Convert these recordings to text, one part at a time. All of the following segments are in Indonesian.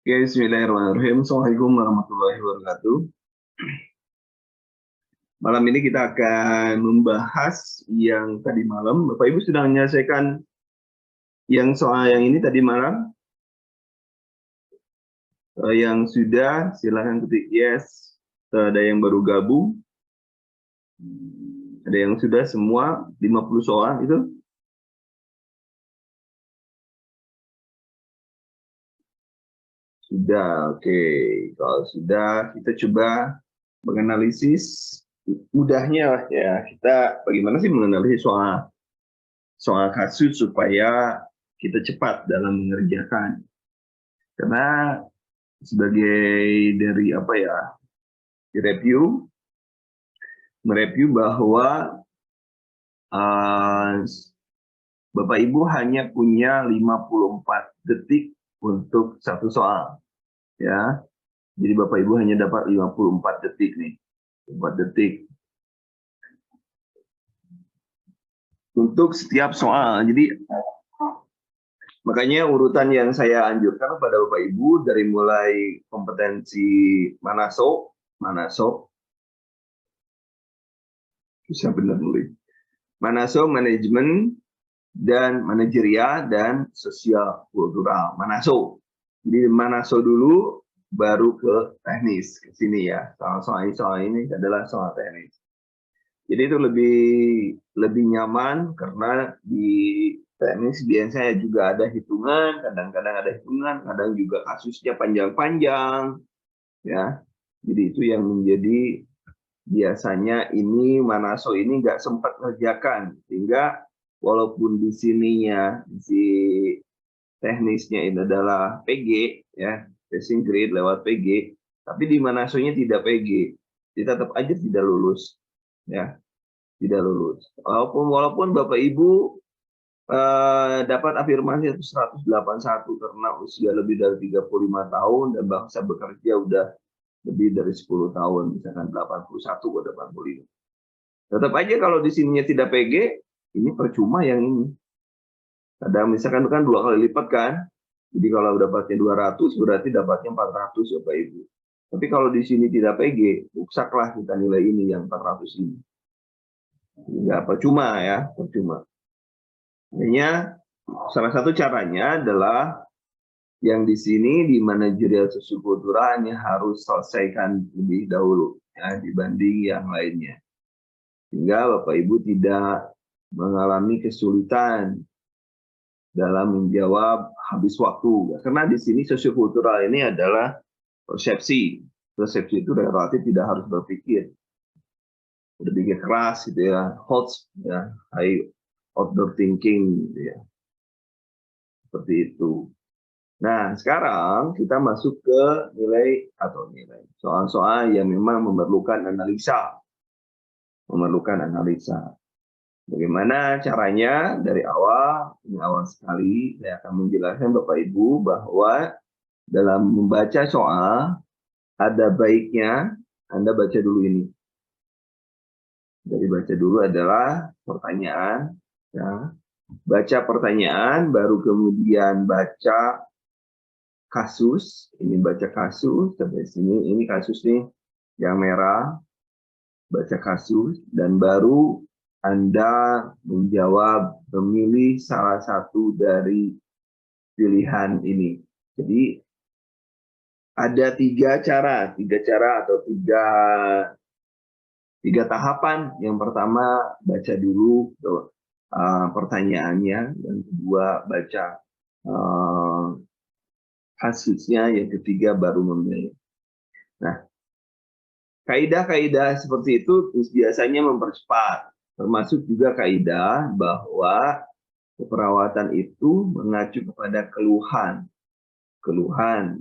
Oke, bismillahirrahmanirrahim. Assalamualaikum warahmatullahi wabarakatuh. Malam ini kita akan membahas yang tadi malam. Bapak Ibu sudah menyelesaikan yang soal yang ini tadi malam? Yang sudah, silahkan ketik yes. Ada yang baru gabung? Ada yang sudah semua 50 soal itu? Sudah, oke. Kalau sudah, kita coba menganalisis mudahnya ya. Kita bagaimana sih menganalisis soal kasus supaya kita cepat dalam mengerjakan. Karena sebagai dari apa ya, mereview bahwa Bapak Ibu hanya punya 54 detik untuk satu soal, ya. Jadi Bapak Ibu hanya dapat 54 detik nih, 4 detik untuk setiap soal. Jadi makanya urutan yang saya anjurkan kepada Bapak Ibu dari mulai kompetensi Manaso, bisa benar nulis. Manaso, manajemen, dan manajerial, dan sosial kultural. Manaso. Jadi Manaso dulu, baru ke teknis. Ke sini ya. Soal ini adalah soal teknis. Jadi itu lebih nyaman karena di teknis biasanya juga ada hitungan, kadang-kadang ada hitungan, kadang juga kasusnya panjang-panjang, ya. Jadi itu yang menjadi biasanya ini Manaso ini nggak sempat kerjakan, sehingga walaupun di sininya di teknisnya ini adalah PG ya, passing grade lewat PG, tapi di Manasonya tidak PG, tetap aja tidak lulus ya, tidak lulus. Walaupun Bapak Ibu dapat afirmasi 181 karena usia lebih dari 35 tahun dan bangsa bekerja udah lebih dari 10 tahun, misalkan 81 atau 85. Tetap aja kalau di sininya tidak PG, ini percuma yang ini. Kadang misalkan kan 2 kali lipat kan, jadi kalau dapatnya 200 berarti dapatnya 400 Bapak Ibu. Tapi kalau di sini tidak PG, ruksaklah kita nilai ini yang 400 ini. Ya percuma ya, percuma. Makanya salah satu caranya adalah yang di sini di manajerial sosiokultural hanya harus selesaikan lebih dahulu ya dibanding yang lainnya. Sehingga Bapak Ibu tidak mengalami kesulitan dalam menjawab habis waktu. Karena di sini sosiokultural ini adalah persepsi. Persepsi itu relatif tidak harus berpikir. Berpikir keras gitu ya, HOTS ya, high order thinking gitu ya. Seperti itu. Nah, sekarang kita masuk ke nilai soal-soal yang memang memerlukan analisa. Bagaimana caranya dari awal, ini awal sekali, saya akan menjelaskan Bapak Ibu bahwa dalam membaca soal, ada baiknya Anda baca dulu ini. Jadi baca dulu adalah pertanyaan, ya. Baca pertanyaan, baru kemudian baca kasus, ini baca kasus, sampai sini, ini kasus nih, yang merah, baca kasus, dan baru Anda menjawab, memilih salah satu dari pilihan ini. Jadi, ada tiga cara atau tiga tahapan. Yang pertama, baca dulu pertanyaannya, yang kedua, baca kasusnya, yang ketiga baru memilih. Nah, kaidah-kaidah seperti itu biasanya mempercepat, termasuk juga kaidah bahwa keperawatan itu mengacu kepada keluhan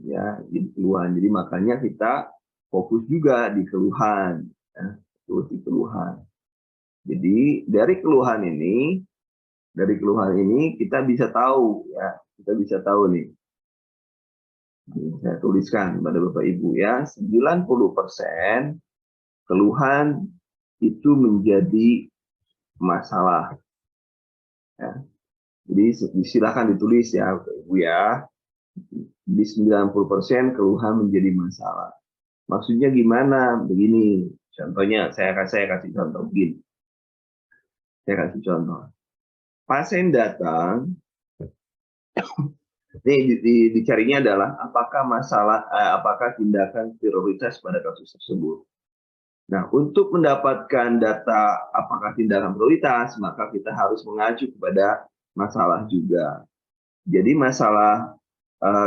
ya, keluhan. Jadi makanya kita fokus juga di keluhan, ya, terus di keluhan. Jadi dari keluhan ini kita bisa tahu ya, kita bisa tahu nih. Saya tuliskan pada Bapak Ibu ya, 90% keluhan itu menjadi masalah. Ya. Jadi silakan ditulis ya Bapak Ibu ya. di 90% keluhan menjadi masalah. Maksudnya gimana? Begini, contohnya saya kasih contoh begini. Saya kasih contoh. Pasien datang, ini dicarinya adalah apakah tindakan prioritas pada kasus tersebut. Nah, untuk mendapatkan data apakah tindakan prioritas, maka kita harus mengacu kepada masalah juga. Jadi masalah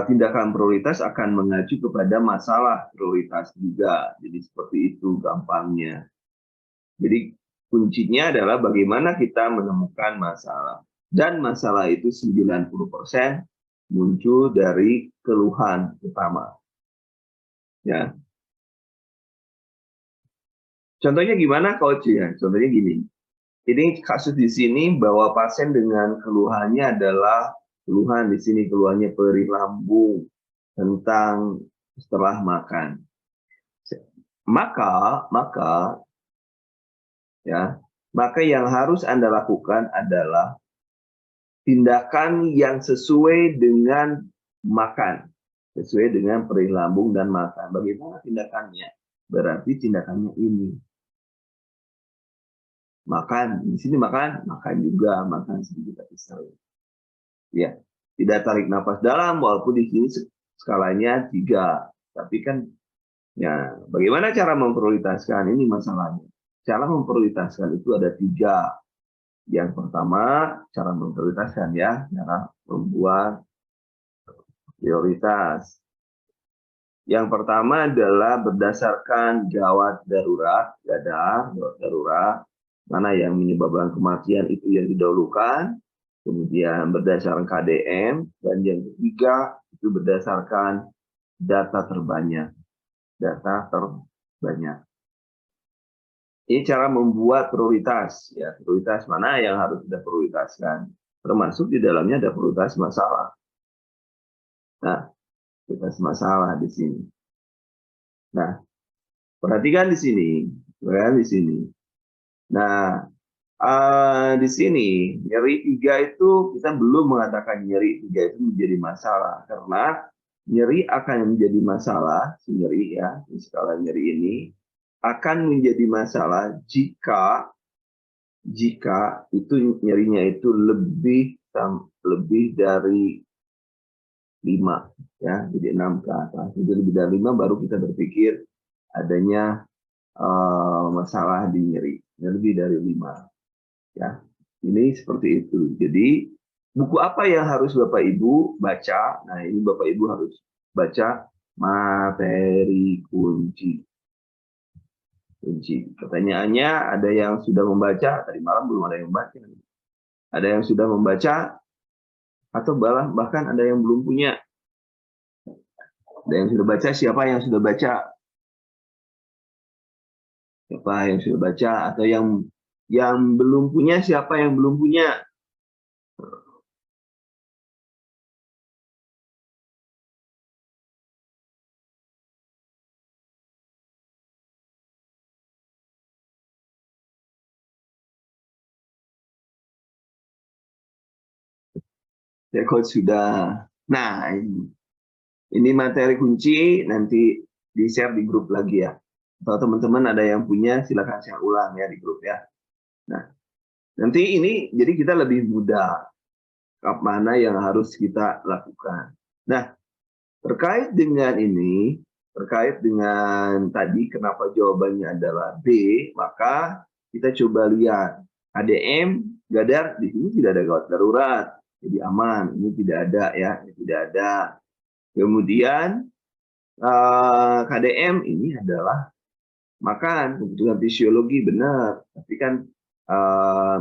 tindakan prioritas akan mengacu kepada masalah prioritas juga. Jadi seperti itu gampangnya. Jadi kuncinya adalah bagaimana kita menemukan masalah. Dan masalah itu 90% muncul dari keluhan utama. Ya. Contohnya gimana, Coach? Ya, contohnya gini. Ini kasus di sini bahwa pasien dengan keluhannya adalah keluhan di sini keluhannya perih lambung tentang setelah makan. Maka yang harus Anda lakukan adalah tindakan yang sesuai dengan makan, sesuai dengan perih lambung dan makan. Bagaimana tindakannya? Berarti tindakannya ini. Makan, di sini makan juga, makan sedikit tapi sering. Ya, tidak tarik nafas dalam, walaupun di sini skalanya 3. Tapi kan, ya, bagaimana cara memprioritaskan? Ini masalahnya. Cara memprioritaskan itu ada 3. Yang pertama, cara memprioritaskan ya, cara membuat prioritas. Yang pertama adalah berdasarkan gawat darurat, gawat darurat, mana yang menyebabkan kematian itu yang didahulukan, kemudian berdasarkan KDM, dan yang ketiga itu berdasarkan data terbanyak. Ini cara membuat prioritas, ya, prioritas mana yang harus kita prioritaskan, termasuk di dalamnya ada prioritas masalah. Nah, prioritas masalah di sini. Nah, perhatikan di sini, Nah, di sini nyeri 3 itu kita belum mengatakan nyeri 3 itu menjadi masalah, karena nyeri akan menjadi masalah, nyeri ya, skala nyeri ini akan menjadi masalah jika itu nyerinya itu lebih dari 5 ya, jadi 6 ke atas. Jadi lebih dari 5 baru kita berpikir adanya masalah di nyeri. Lebih dari 5 ya. Ini seperti itu. Jadi buku apa yang harus Bapak Ibu baca? Nah, ini Bapak Ibu harus baca materi kunci. Pertanyaannya, ada yang sudah membaca? Tadi malam belum ada yang membaca. Ada yang sudah membaca? Atau bahkan ada yang belum punya? Ada yang sudah baca? Siapa yang sudah baca? Siapa yang sudah baca? Atau yang belum punya? Siapa yang belum punya? Ya, Coach sudah. Nah, ini materi kunci, nanti di-share di grup lagi ya. Kalau teman-teman ada yang punya, silakan share ulang ya di grup ya. Nah, nanti ini jadi kita lebih mudah mana yang harus kita lakukan. Nah, terkait dengan ini, terkait dengan tadi kenapa jawabannya adalah B, maka kita coba lihat ADM, Gadar, di sini tidak ada gawat darurat. Jadi aman, ini tidak ada ya, tidak ada. Kemudian KDM ini adalah makan, kebutuhan fisiologi benar, tapi kan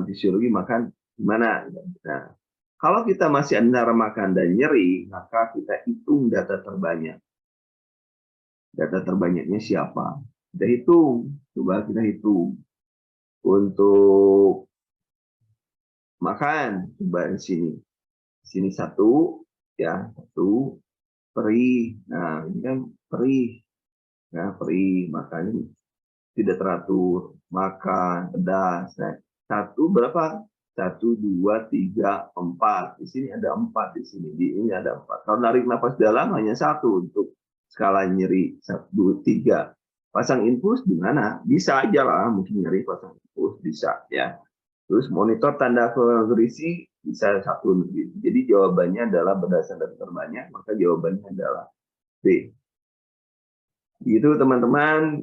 fisiologi makan gimana? Nah, kalau kita masih antara makan dan nyeri, maka kita hitung data terbanyak. Data terbanyaknya siapa? Kita hitung, coba kita hitung. Untuk makan, coba di sini. Sini 1, ya 1, perih. Nah, ini kan perih. Ya, perih, makanya tidak teratur. Makan, pedas. Nah, 1 berapa? 1, 2, 3, 4. Di sini ada 4 di sini. Di ini ada 4. Kalau narik nafas dalam hanya 1 untuk skala nyeri 1, 2, 3. Pasang infus di mana? Bisa aja lah, mungkin nyeri pasang infus bisa ya. Terus monitor tanda berisi bisa 1. Jadi jawabannya adalah berdasarkan terbanyak, maka jawabannya adalah B. Gitu teman-teman.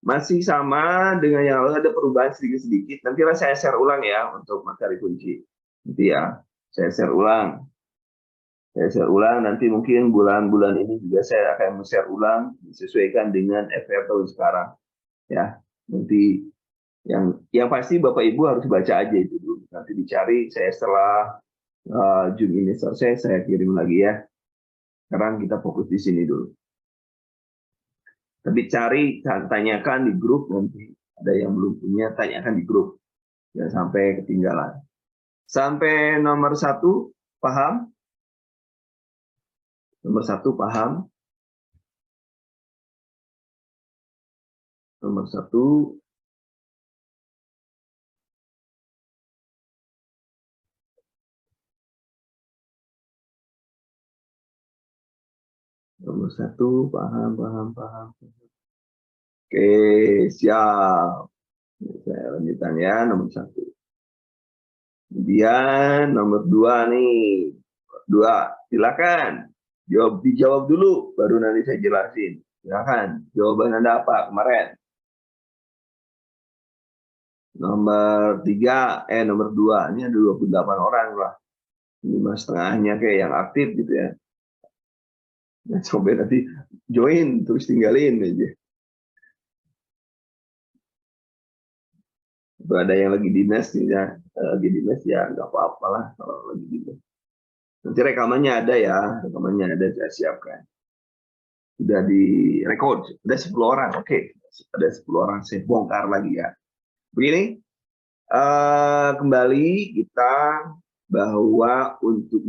Masih sama dengan yang lalu, ada perubahan sedikit-sedikit. Nanti saya share ulang ya untuk materi kunci. Nanti ya, saya share ulang. Saya share ulang, nanti mungkin bulan-bulan ini juga saya akan share ulang, disesuaikan dengan FR tahun sekarang. Ya, nanti yang pasti Bapak Ibu harus baca aja itu dulu. Nanti dicari, saya setelah Zoom ini selesai, saya kirim lagi ya. Sekarang kita fokus di sini dulu. Tapi cari, tanyakan di grup, nanti ada yang belum punya, tanyakan di grup. Jangan sampai ketinggalan. Sampai nomor 1, paham? Nomor 1, paham? Nomor 1. Nomor 1, paham. Oke, siap. Saya lanjutkan ya, nomor 1. Kemudian nomor 2 nih. 2, silakan. Dijawab dulu, baru nanti saya jelasin. Silakan, jawaban Anda apa kemarin? Nomor 3, nomor 2. Ini ada 28 orang lah. 5,5-nya kayak yang aktif gitu ya. Nah, coba nanti join, terus tinggalin aja. Kalau ada yang lagi dinas ya nggak apa-apa lah kalau lagi dinas. Nanti rekamannya ada ya, saya siapkan. Sudah direkod, ada 10 orang, oke. Ada 10 orang, saya bongkar lagi ya. Begini, kembali kita bahwa untuk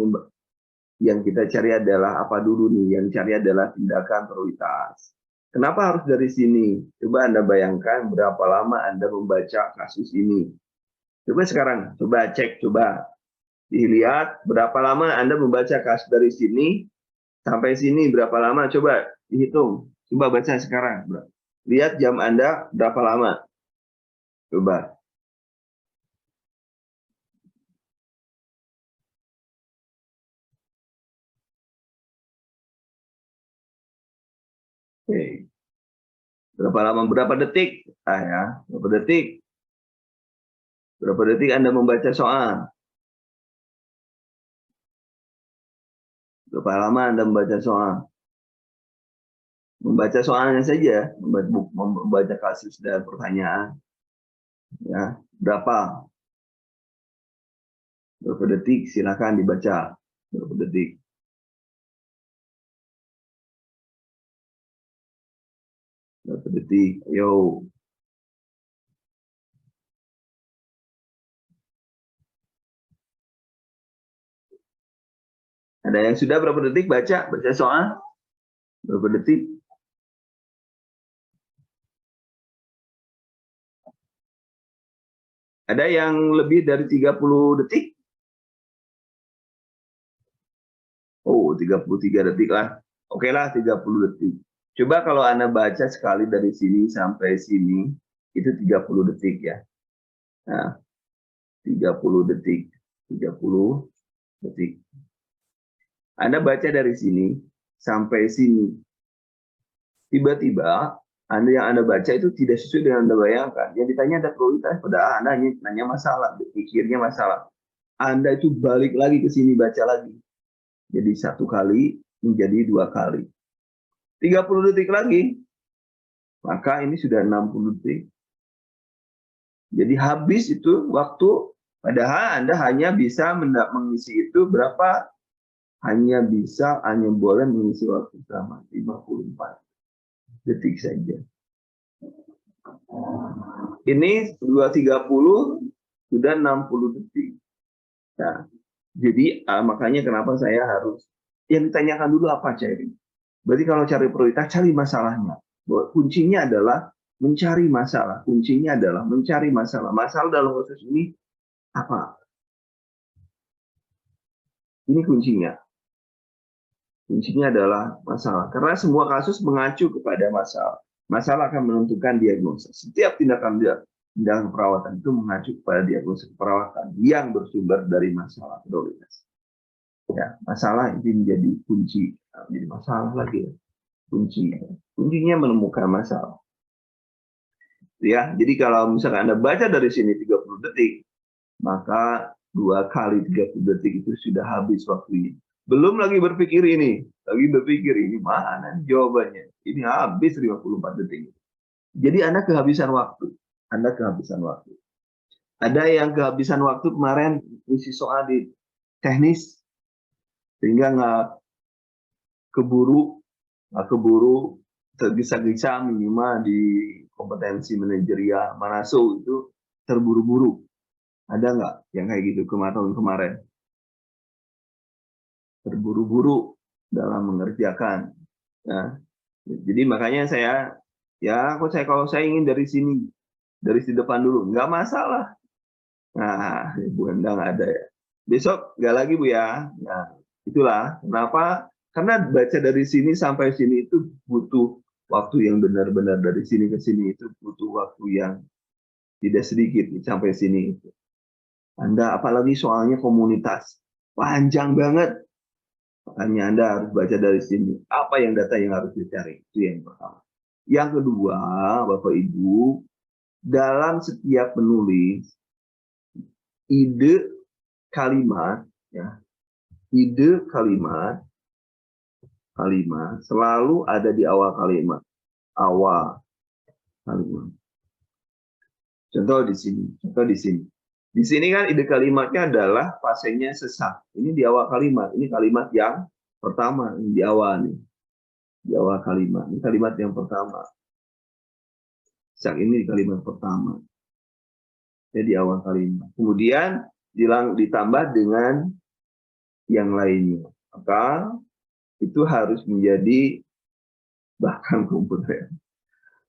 yang kita cari adalah apa dulu nih? Yang cari adalah tindakan prioritas. Kenapa harus dari sini? Coba Anda bayangkan berapa lama Anda membaca kasus ini. Coba sekarang, coba cek, coba dilihat berapa lama Anda membaca kasus dari sini sampai sini, berapa lama, coba dihitung. Coba baca sekarang. Lihat jam Anda berapa lama. Coba. Oke. Berapa lama, berapa detik? Ya, berapa detik? Berapa detik Anda membaca soal? Berapa lama Anda membaca soal? Membaca soalnya saja, membaca kasus dan pertanyaan. Ya, berapa detik? Silakan dibaca. Berapa detik? Berapa detik? Ayo. Ada yang sudah berapa detik baca soal? Berapa detik? Ada yang lebih dari 30 detik? Oh, 33 detik lah. Oke lah, 30 detik. Coba kalau Anda baca sekali dari sini sampai sini, itu 30 detik ya. Nah, 30 detik. 30 detik. Anda baca dari sini sampai sini. Tiba-tiba yang Anda baca itu tidak sesuai dengan Anda bayangkan. Yang ditanya ada prioritas, padahal Anda hanya nanya masalah, pikirnya masalah. Anda itu balik lagi ke sini baca lagi. Jadi 1 kali menjadi 2 kali. 30 detik lagi, maka ini sudah 60 detik. Jadi habis itu waktu, padahal Anda hanya bisa mengisi itu berapa? Hanya boleh mengisi waktu selama 54 detik saja. Ini 2.30 sudah 60 detik. Nah, jadi makanya kenapa saya harus yang ditanyakan dulu apa cari. Berarti kalau cari prioritas, cari masalahnya. bahwa kuncinya adalah mencari masalah. Kuncinya adalah mencari masalah. Masalah dalam proses ini apa? Ini kuncinya. Kuncinya adalah masalah. Karena semua kasus mengacu kepada masalah. Masalah akan menentukan diagnosa. Setiap tindakan perawatan itu mengacu kepada diagnosa perawatan yang bersumber dari masalah prioritas. Ya, masalah ini menjadi kunci. Jadi masalah lagi ya. Kuncinya menemukan masalah. Ya, jadi kalau misalkan Anda baca dari sini 30 detik, maka 2 kali 30 detik itu sudah habis waktunya. Belum lagi berpikir ini, mana jawabannya. Ini habis 54 detik. Jadi Anda kehabisan waktu. Ada yang kehabisan waktu kemarin isi soal di teknis, sehingga nggak keburu tergesa-gesa minimal di kompetensi manajerial Manaso itu terburu-buru. Ada nggak yang kayak gitu kemarin? Terburu-buru dalam mengerjakan. Nah, jadi makanya kalau saya ingin dari sini, dari si depan dulu, nggak masalah. Nah, Bu Enda nggak ada ya. Besok nggak lagi Bu ya. Nah, itulah kenapa. Karena baca dari sini sampai sini itu butuh waktu yang benar-benar, dari sini ke sini itu butuh waktu yang tidak sedikit sampai sini. Anda apalagi soalnya komunitas panjang banget. Makanya Anda harus baca dari sini. Apa yang data yang harus dicari? Itu yang pertama. Yang kedua, Bapak Ibu, dalam setiap menulis, ide kalimat selalu ada di awal kalimat. Contoh di sini. Di sini kan ide kalimatnya adalah fasenya sesak. Ini di awal kalimat. Ini kalimat yang pertama, ini di awal nih. Di awal kalimat. Ini kalimat yang pertama. Sesak ini di kalimat pertama. Jadi awal kalimat. Kemudian ditambah dengan yang lainnya. Maka itu harus menjadi bahkan komponen.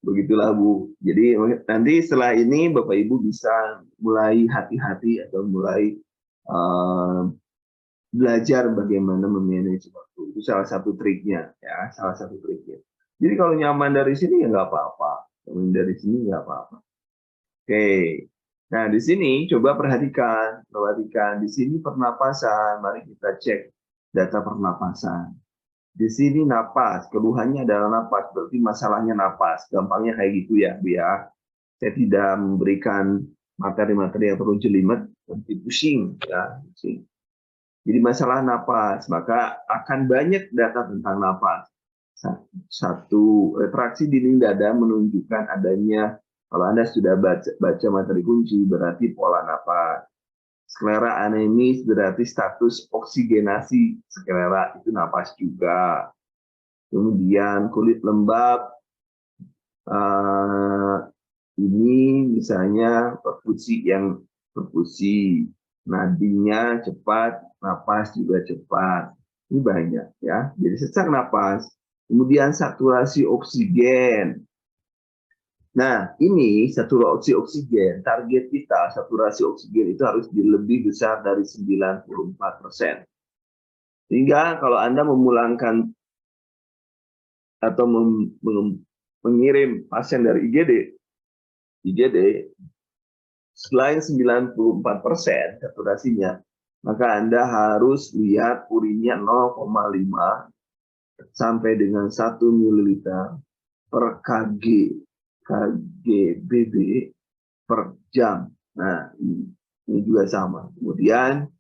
Begitulah Bu. Jadi nanti setelah ini Bapak Ibu bisa mulai hati-hati atau mulai belajar bagaimana memanage waktu. Itu salah satu triknya ya, Jadi kalau nyaman dari sini ya nggak apa-apa. Dari sini nggak apa-apa. Oke. Nah, di sini coba perhatikan di sini pernapasan. Mari kita cek data pernapasan. Di sini napas, keluhannya adalah napas, berarti masalahnya napas. Gampangnya kayak gitu ya, Bu ya. Saya tidak memberikan materi-materi yang perlu jelimet, nanti pusing ya, pusing. Jadi masalah napas, maka akan banyak data tentang napas. Satu, retraksi dinding dada menunjukkan adanya, kalau Anda sudah baca materi kunci, berarti pola napas. Sklera anemis berarti status oksigenasi sklera, itu napas juga. Kemudian kulit lembab, ini misalnya perfusi, nadinya cepat, napas juga cepat. Ini banyak ya. Jadi sesak napas. Kemudian saturasi oksigen. Nah, ini saturasi oksigen, target kita saturasi oksigen itu harus lebih besar dari 94%. Sehingga kalau Anda memulangkan atau mengirim pasien dari IGD selain 94% saturasinya, maka Anda harus lihat urinnya 0,5 sampai dengan 1 ml per kgBB per jam. Nah, ini juga sama. Kemudian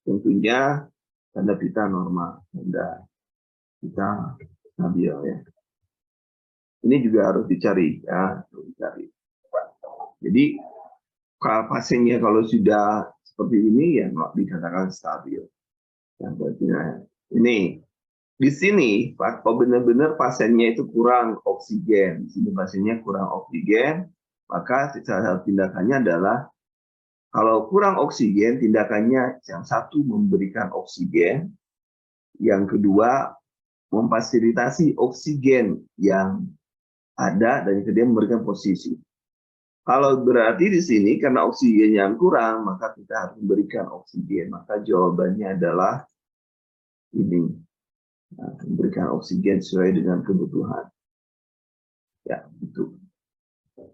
tentunya tanda pita normal, tanda pita stabil ya. Ini juga harus dicari ya, Jadi kalau pasiennya kalau sudah seperti ini ya dikatakan stabil. Ini di sini kalau benar-benar pasiennya itu kurang oksigen, di sini pasiennya kurang oksigen, maka salah satu tindakannya adalah kalau kurang oksigen, tindakannya yang satu memberikan oksigen, yang kedua memfasilitasi oksigen yang ada dan kemudian memberikan posisi. Kalau berarti di sini karena oksigen yang kurang, maka kita harus memberikan oksigen. Maka jawabannya adalah ini, memberikan oksigen sesuai dengan kebutuhan. Ya, itu.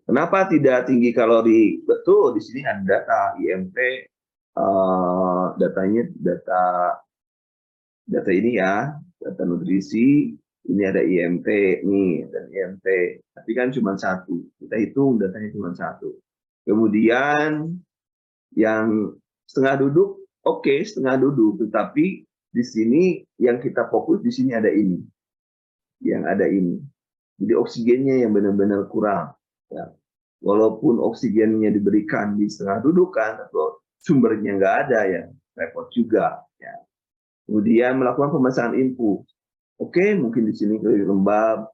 Kenapa tidak tinggi kalori? Betul, di sini ada data IMT, datanya data ini ya, data nutrisi. Ini ada IMT nih, dan IMT. Tapi kan cuma satu. Kita hitung datanya cuma satu. Kemudian yang setengah duduk, oke, setengah duduk. Tetapi di sini yang kita fokus di sini ada ini, yang ada ini. Jadi oksigennya yang benar-benar kurang. Ya. Walaupun oksigennya diberikan di setengah dudukan atau sumbernya nggak ada ya, repot juga. Ya. Kemudian melakukan pemasangan input. Oke, mungkin di sini lembab,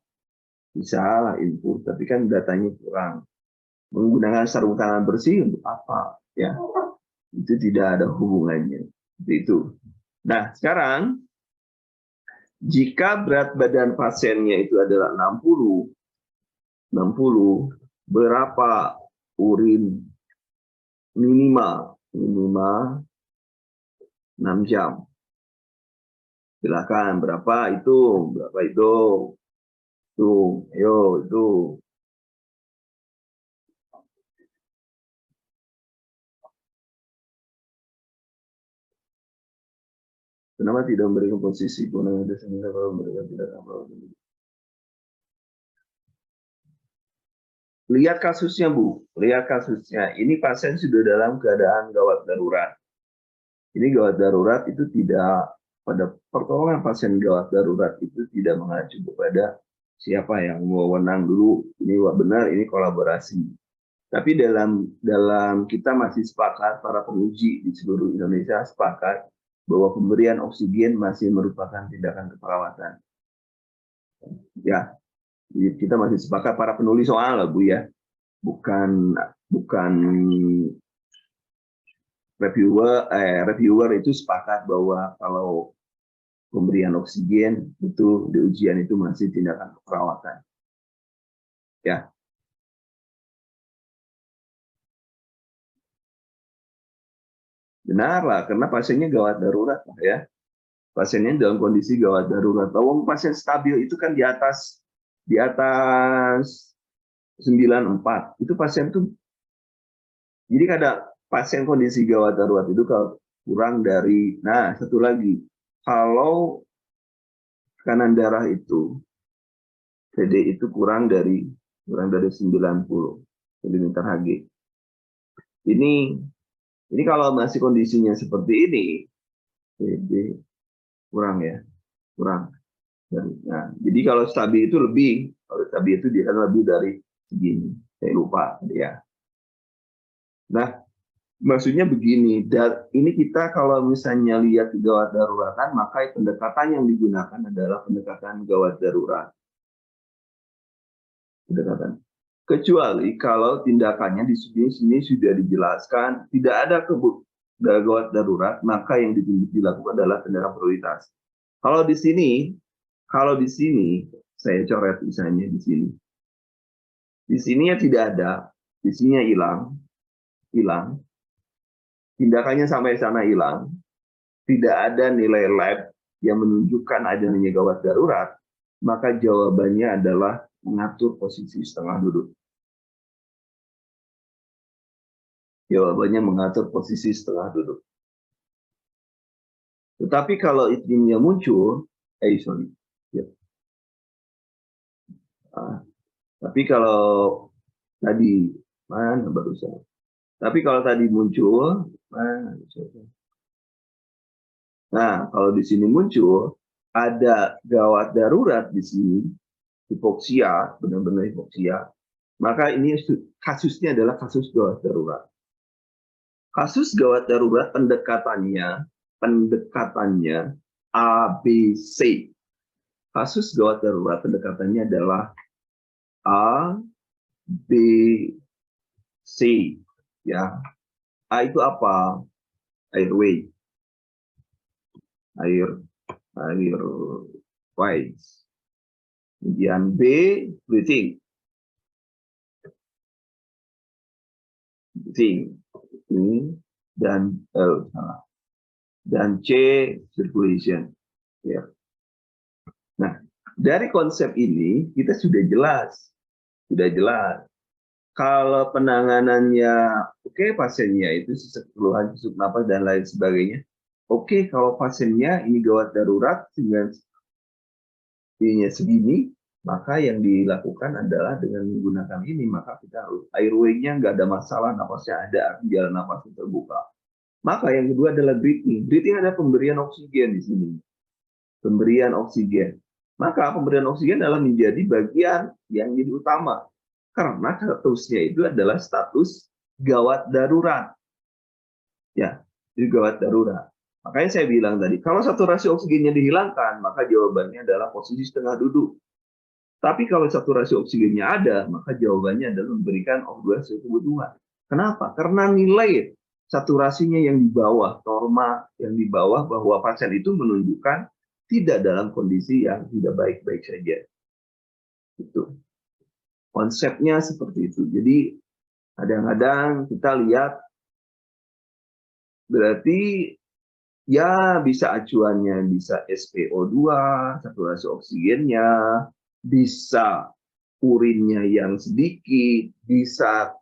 bisa lah input, tapi kan datanya kurang. Menggunakan sarung tangan bersih untuk apa? Ya, itu tidak ada hubungannya. Itu. Nah, sekarang jika berat badan pasiennya itu adalah 60, berapa urin minimal 6 jam. Silakan berapa itu? Tuh, ayo itu. Kenapa tidak memberikan posisi kewenangan dasarnya kalau mereka tidak apa? Lihat kasusnya, Bu. Lihat kasusnya. Ini pasien sudah dalam keadaan gawat darurat. Ini gawat darurat itu tidak, pada pertolongan pasien gawat darurat itu tidak mengacu kepada siapa yang wewenang dulu. Ini benar, ini kolaborasi. Tapi dalam kita masih sepakat, para penguji di seluruh Indonesia sepakat bahwa pemberian oksigen masih merupakan tindakan keperawatan. Ya, kita masih sepakat, para penulis soal lah, Bu ya. Bukan reviewer itu sepakat bahwa kalau pemberian oksigen itu di ujian itu masih tindakan keperawatan. Ya. Benar lah, karena pasiennya gawat darurat lah ya. Pasiennya dalam kondisi gawat darurat. Kalau pasien stabil itu kan di atas 94. Itu pasien tuh, jadi kadang pasien kondisi gawat darurat itu kalau kurang dari, nah satu lagi, kalau tekanan darah itu PD itu kurang dari 90 mm/Hg. Ini kalau masih kondisinya seperti ini, PD kurang ya, kurang. Nah, jadi kalau stabil itu lebih, kalau stabil itu dia kan lebih dari segini, saya lupa ya. Nah, maksudnya begini, ini kita kalau misalnya lihat gawat daruratan, maka pendekatan yang digunakan adalah pendekatan gawat darurat. Pendekatan. Kecuali kalau tindakannya di sini sudah dijelaskan, tidak ada gawat darurat, maka yang dilakukan adalah tindakan prioritas. Kalau di sini, saya coret misalnya di sini. Di sini ya tidak ada, di sini hilang. Tindakannya sampai sana hilang. Tidak ada nilai lab yang menunjukkan adanya gawat darurat, maka jawabannya adalah mengatur posisi setengah duduk. Jawabannya mengatur posisi setengah duduk. Tetapi kalau iklimnya muncul, ya. Tapi kalau tadi mana barusan? Tapi kalau tadi muncul, nah kalau di sini muncul ada gawat darurat di sini, hipoksia, benar-benar hipoksia, maka ini kasusnya adalah kasus gawat darurat. Kasus gawat darurat pendekatannya ABC. Kasus gawat darurat pendekatannya adalah A, B, C. Ya, A itu apa? Airway, air twice. Kemudian B, breathing. Breathing. Ini dan salah. Dan C, circulation. Ya. Nah, dari konsep ini kita sudah jelas. Kalau penanganannya oke, pasiennya itu sesak keluhan, sesak napas dan lain sebagainya. Oke, kalau pasiennya ini gawat darurat dengan ininya segini, maka yang dilakukan adalah dengan menggunakan ini, maka kita harus airway-nya nggak ada masalah, napasnya ada, jalan napasnya terbuka. Maka yang kedua adalah breathing. Breathing adalah pemberian oksigen di sini. Pemberian oksigen. Maka pemberian oksigen adalah menjadi bagian yang jadi utama. Karena statusnya itu adalah status gawat darurat. Ya, jadi gawat darurat. Makanya saya bilang tadi, kalau saturasi oksigennya dihilangkan, maka jawabannya adalah posisi setengah duduk. Tapi kalau saturasi oksigennya ada, maka jawabannya adalah memberikan O2 sesuai kebutuhan. Kenapa? Karena nilai saturasinya yang di bawah norma, yang di bawah bahwa pasien itu menunjukkan tidak dalam kondisi yang tidak baik-baik saja. Itu konsepnya seperti itu. Jadi kadang-kadang kita lihat berarti ya bisa acuannya bisa SpO2, saturasi oksigennya, bisa urinnya yang sedikit, bisa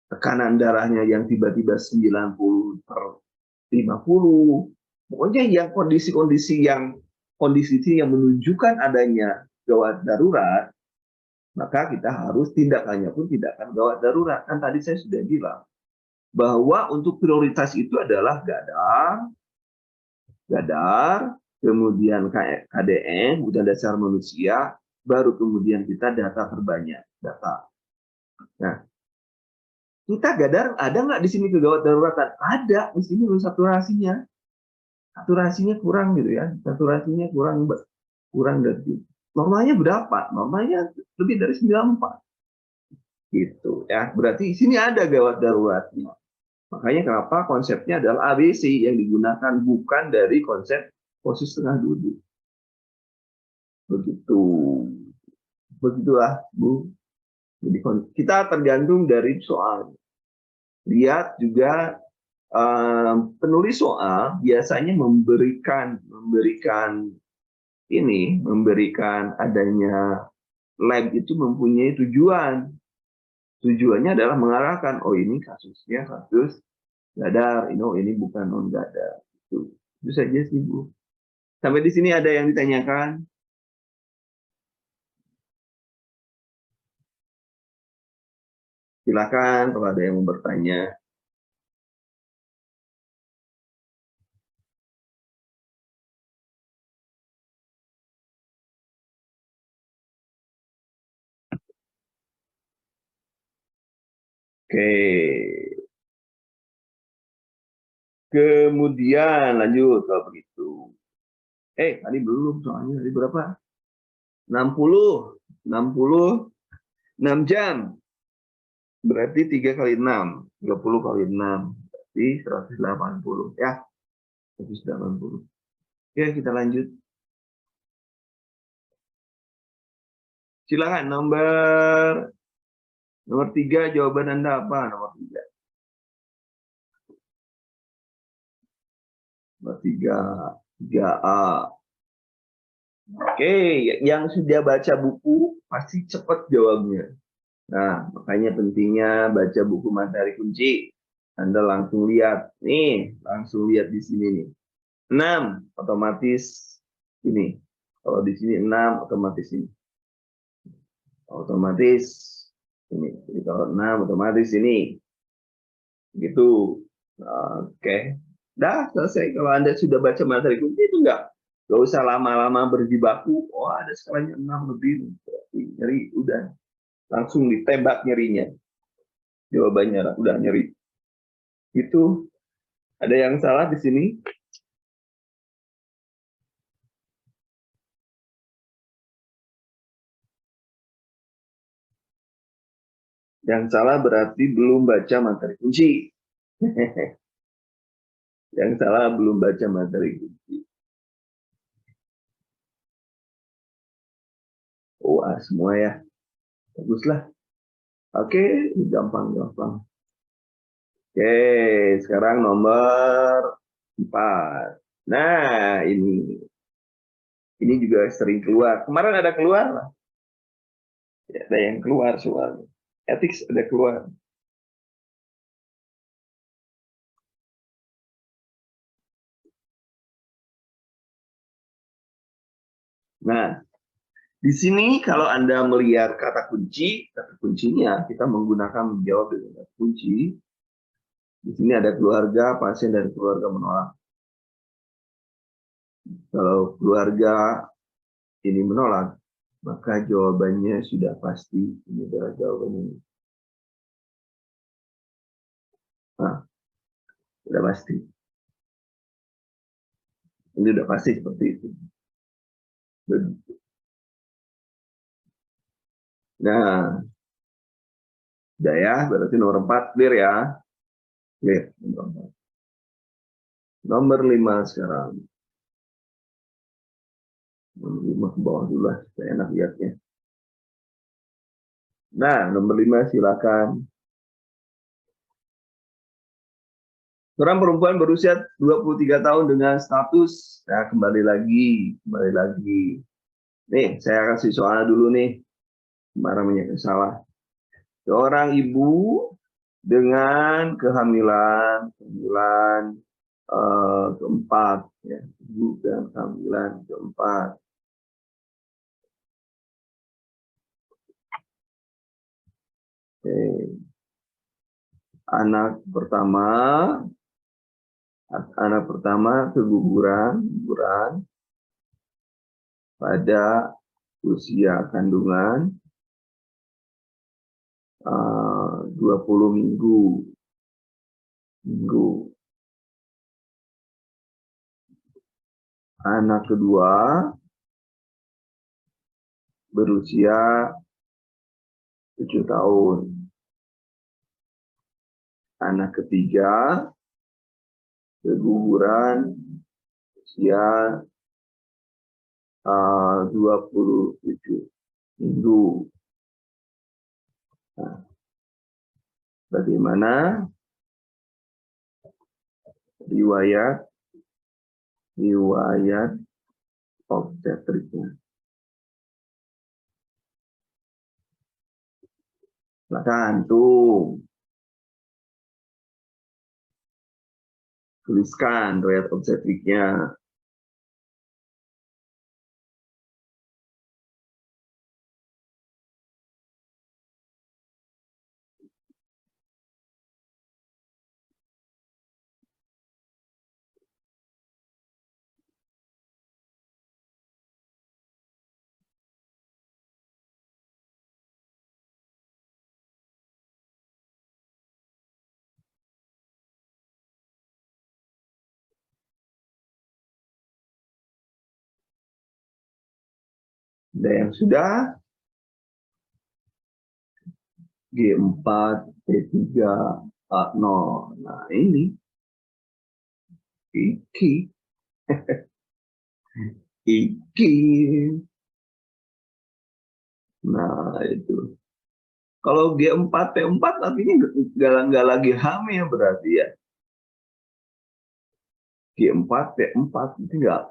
tekanan darahnya yang tiba-tiba 90/50. Pokoknya yang kondisi-kondisi yang menunjukkan adanya gawat darurat, maka kita harus tindakannya pun tindakan gawat darurat. Kan tadi saya sudah bilang bahwa untuk prioritas itu adalah gadar, kemudian KDN, kemudian dasar manusia, baru kemudian kita data terbanyak, data. Nah, kita gadar ada nggak di sini kegawat daruratan? Ada di sini saturasinya. Saturasinya kurang gitu ya. Saturasinya kurang dari normalnya berapa? Normalnya lebih dari 94. Gitu ya. Berarti di sini ada gawat daruratnya. Makanya kenapa konsepnya adalah ABC yang digunakan, bukan dari konsep posisi setengah duduk. Begitu. Begitulah, Bu. Jadi kita tergantung dari soal. Lihat juga penulis soal biasanya memberikan adanya lab itu mempunyai tujuan. Tujuannya adalah mengarahkan, oh ini kasusnya kasus gadar, ini bukan non gadar. Itu saja sih, Bu. Sampai di sini ada yang ditanyakan? Silakan kalau ada yang mau bertanya. Oke. Kemudian lanjut kalau begitu. Tadi belum soalnya tadi berapa? 60 6 jam. Berarti 3 kali 6, 30 kali 6. Berarti 180 ya. 180. Oke, kita lanjut. Silakan nomor 3, jawaban Anda apa? Nomor 3. Nomor 3A. Oke, yang sudah baca buku pasti cepat jawabnya. Nah, makanya pentingnya baca buku materi kunci. Anda langsung lihat. Nih, langsung lihat di sini nih. 6, otomatis ini. Kalau di sini 6, otomatis ini. Otomatis ini. Jadi kalau 6, otomatis ini. Gitu. Oke. Dah, selesai. Kalau Anda sudah baca materi kunci itu enggak usah lama-lama berjibaku. Oh, ada skalanya 6 lebih. Berarti nyeri, udah. Langsung ditembak nyerinya. Jawabannya udah nyeri. Itu ada yang salah di sini? Yang salah berarti belum baca materi kunci. Yang salah belum baca materi kunci. OA semua ya. Baguslah. Oke, gampang-gampang. Oke, sekarang nomor 4. Nah, ini juga sering keluar. Kemarin ada keluar lah. Ya, ada yang keluar soalnya. Ethics ada keluar. Nah, di sini kalau Anda melihat kata kuncinya kita menggunakan menjawab dengan kata kunci. Di sini ada keluarga, pasien, dan keluarga menolak. Kalau keluarga ini menolak, maka jawabannya sudah pasti. Ini adalah jawabannya. Nah, sudah pasti. Ini sudah pasti seperti itu. Nah, udah ya, berarti nomor 4 clear ya. Clear. Nomor 5 sekarang. Nomor 5 ke bawah dulu lah, saya enak lihatnya. Nah, nomor 5 silakan. Seorang perempuan berusia 23 tahun dengan status, ya kembali lagi. Nih, saya kasih soal dulu nih. Kemarin salah. Seorang ibu dengan kehamilan keempat, ya, ibu dan kehamilan keempat. Oke. Anak pertama keguguran pada usia kandungan 20 minggu. Anak kedua berusia 7 tahun. Anak ketiga keguguran usia 27 minggu. Nah, bagaimana riwayat obstetriknya? Silakan tuh tuliskan riwayat obstetriknya. Ada yang sudah? G4, T3, A0. Nah, ini. Iki. Nah, itu. Kalau G4, T4 artinya nggak lagi hamil berarti ya. G4, T4 itu nggak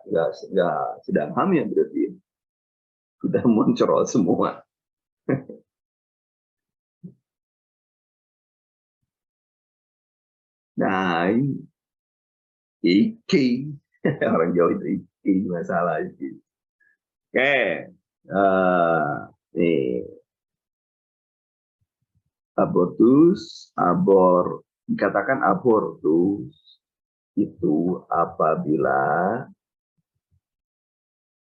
sedang hamil berarti ya. Sudah muncul semua. Nah, iki. Orang Jawa itu iki masalah iki. Oke. Nih. Dikatakan abortus itu apabila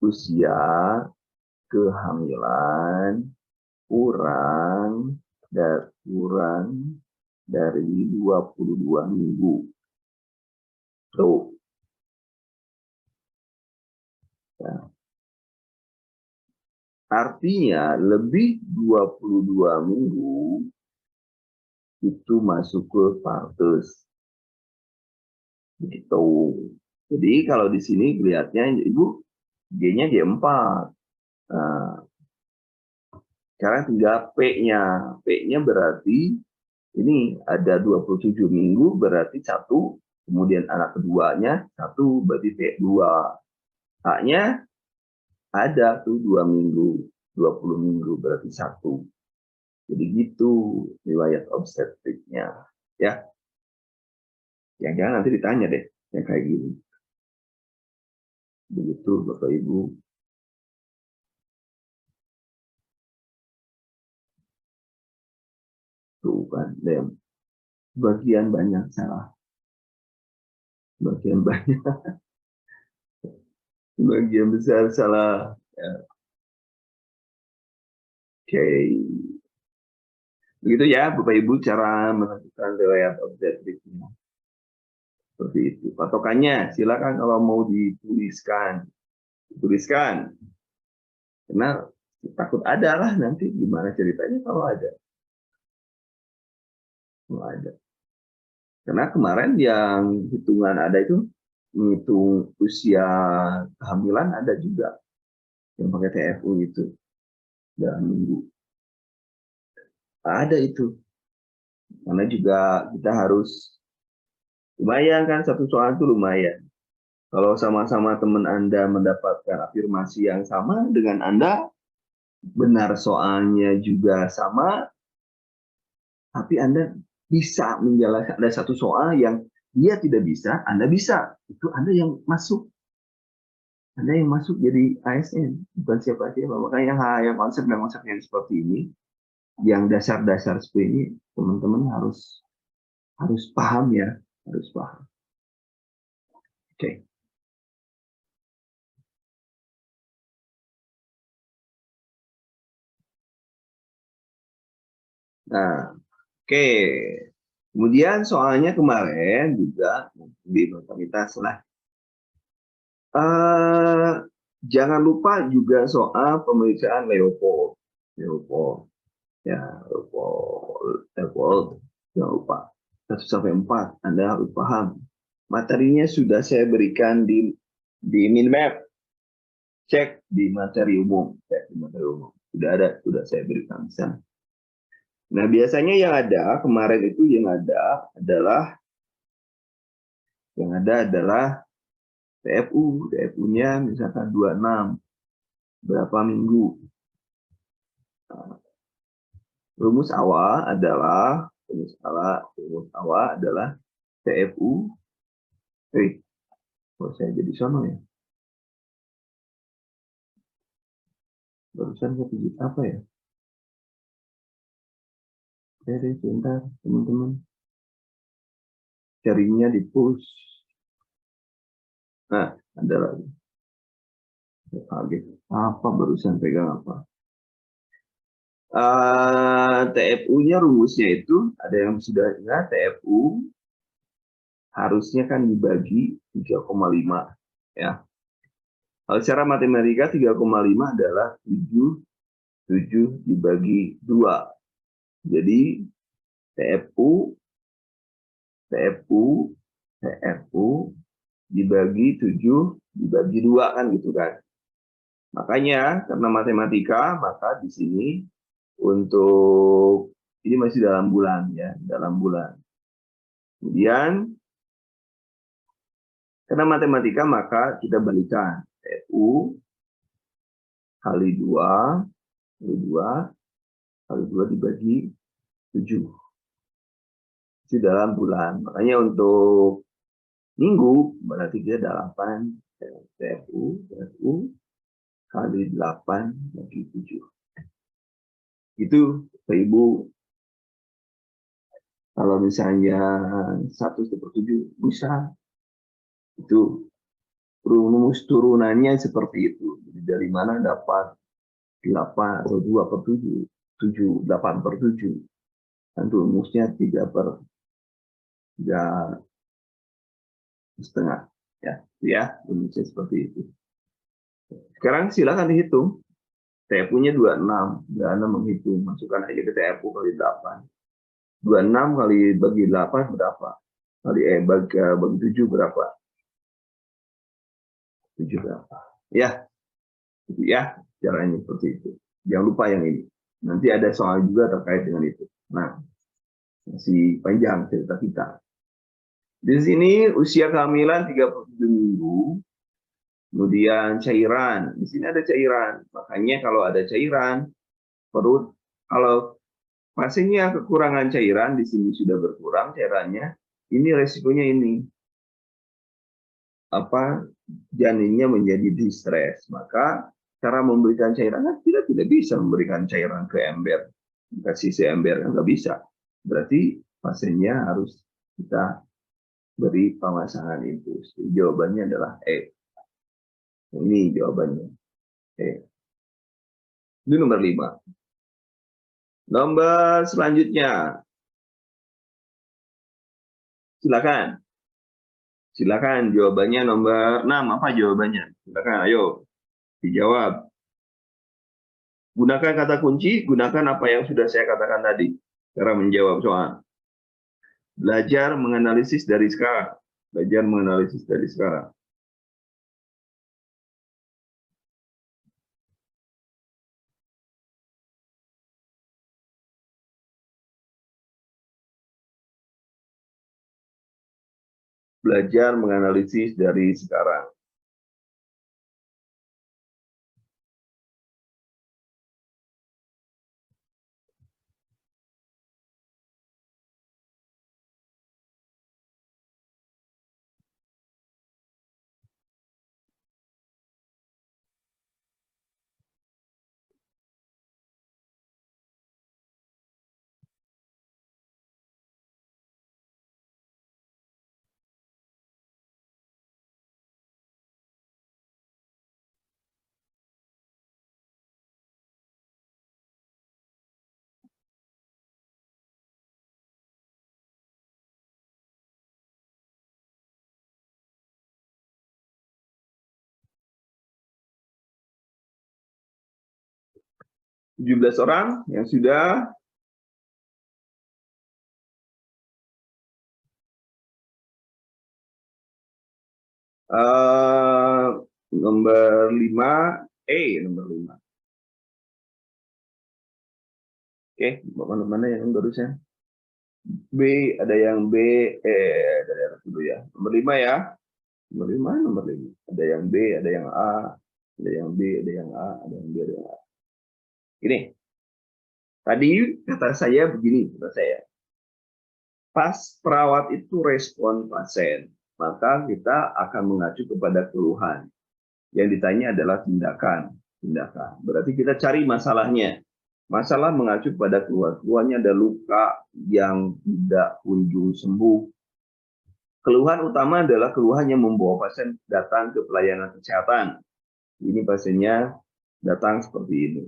usia kehamilan kurang dari 22 minggu. Tuh. Ya. Artinya lebih 22 minggu itu masuk ke partus. Gitu. Jadi kalau di sini kelihatannya Ibu G-nya G4. Nah, Sekarang tinggal P-nya. P-nya berarti ini ada 27 minggu, berarti 1. Kemudian anak keduanya 1, berarti P2. H-nya ada tuh 2 minggu, 20 minggu, berarti 1. Jadi gitu riwayat obstetriknya. Ya, yang jangan nanti ditanya deh, yang kayak gini. Begitu Bapak Ibu. Tuh kan, bagian banyak salah. Bagian banyak. Bagian besar salah. Ya. Oke. Begitu ya Bapak Ibu cara menentukan riwayat obstetriknya. Seperti itu. Patokannya silakan kalau mau dituliskan. Tuliskan. Karena takut ada lah nanti gimana ceritanya kalau ada. Kalau ada. Karena kemarin yang hitungan ada itu menghitung usia kehamilan ada juga yang pakai TFU itu dalam minggu. Ada itu. Karena juga kita harus lumayan kan, satu soal itu lumayan. Kalau sama-sama teman Anda mendapatkan afirmasi yang sama dengan Anda, benar soalnya juga sama, tapi Anda bisa menjalankan, ada satu soal yang dia tidak bisa, Anda bisa. Itu Anda yang masuk. Anda yang masuk jadi ASN, bukan siapa-siapa. Makanya yang konsep yang seperti ini, yang dasar-dasar seperti ini, teman-teman harus paham ya, harus paham. Oke. Nah, oke. Kemudian soalnya kemarin juga di notoritas lah. Jangan lupa juga soal pemeriksaan Leopold. Ya, Leopold. Jangan lupa. 1 sampai 4 Anda harus paham. Materinya sudah saya berikan di Minmap. Cek di materi umum. Sudah ada, sudah saya berikan di sana. Nah, biasanya yang ada kemarin itu yang ada adalah TFU. TFU-nya misalkan 26. Berapa minggu? Nah, rumus awal adalah TFU. Kok saya jadi sono ya? Barusan saya tujuh apa ya? Oke, sebentar teman-teman. Carinya di push. Nah, ada lagi. Kaget. Apa barusan pegang apa? TFU-nya rumusnya itu ada yang sudah ingat, TFU harusnya kan dibagi 3,5 ya. Kalau secara matematika 3,5 adalah 7 dibagi 2. Jadi TFU dibagi 7 dibagi 2 kan gitu kan. Makanya karena matematika, maka di sini untuk ini masih dalam bulan ya, dalam bulan. Kemudian karena matematika maka kita balikan TFU kali 2 dibagi 7. Itu dalam bulan. Makanya untuk minggu berarti dia 8 TFU kali 8 bagi 7. Itu Bapak Ibu, kalau misalnya 1/7 bisa, itu rumus turunannya seperti itu. Jadi dari mana dapat 8 atau 2/7, 8/7. Dan rumusnya 3,5 ya, rumusnya seperti itu. Sekarang silakan dihitung. TFU-nya 26, menghitung, masukkan aja ke TFU kali 8. 26 kali bagi 8 berapa? Bagi 7 berapa? 7 berapa? Ya, itu ya, caranya seperti itu. Jangan lupa yang ini. Nanti ada soal juga terkait dengan itu. Nah, masih panjang cerita kita. Di sini usia kehamilan 37 minggu, kemudian cairan. Di sini ada cairan. Makanya kalau ada cairan, perut, kalau pasiennya kekurangan cairan, di sini sudah berkurang cairannya, ini resikonya ini. Janinnya menjadi distres. Maka cara memberikan cairan, kita tidak bisa memberikan cairan ke ember. Kasih ember, nggak bisa. Berarti pasiennya harus kita beri pemasangan infus. Jawabannya adalah E. Ini jawabannya. E. Ini nomor 5. Nomor selanjutnya. Silakan. Silakan jawabannya nomor 6. Apa jawabannya? Silakan, ayo dijawab. Gunakan kata kunci, gunakan apa yang sudah saya katakan tadi. Cara menjawab soal. Belajar menganalisis dari sekarang. Belajar menganalisis dari sekarang. Belajar menganalisis dari sekarang. Uh, 17 orang yang sudah. Nomor 5, nomor 5. Oke, mana yang barusan? B, ada yang B, dari dulu ya. Nomor 5 ya. Nomor 5, nomor 5. Ada yang B, ada yang A, ada yang B, ada yang A, ada yang B, ada yang A. Ini. Tadi kata saya begini, kata saya. Pas perawat itu respon pasien, maka kita akan mengacu kepada keluhan. Yang ditanya adalah tindakan. Berarti kita cari masalahnya. Masalah mengacu pada keluhan. Keluhannya ada luka yang tidak kunjung sembuh. Keluhan utama adalah keluhan yang membawa pasien datang ke pelayanan kesehatan. Ini pasiennya datang seperti ini.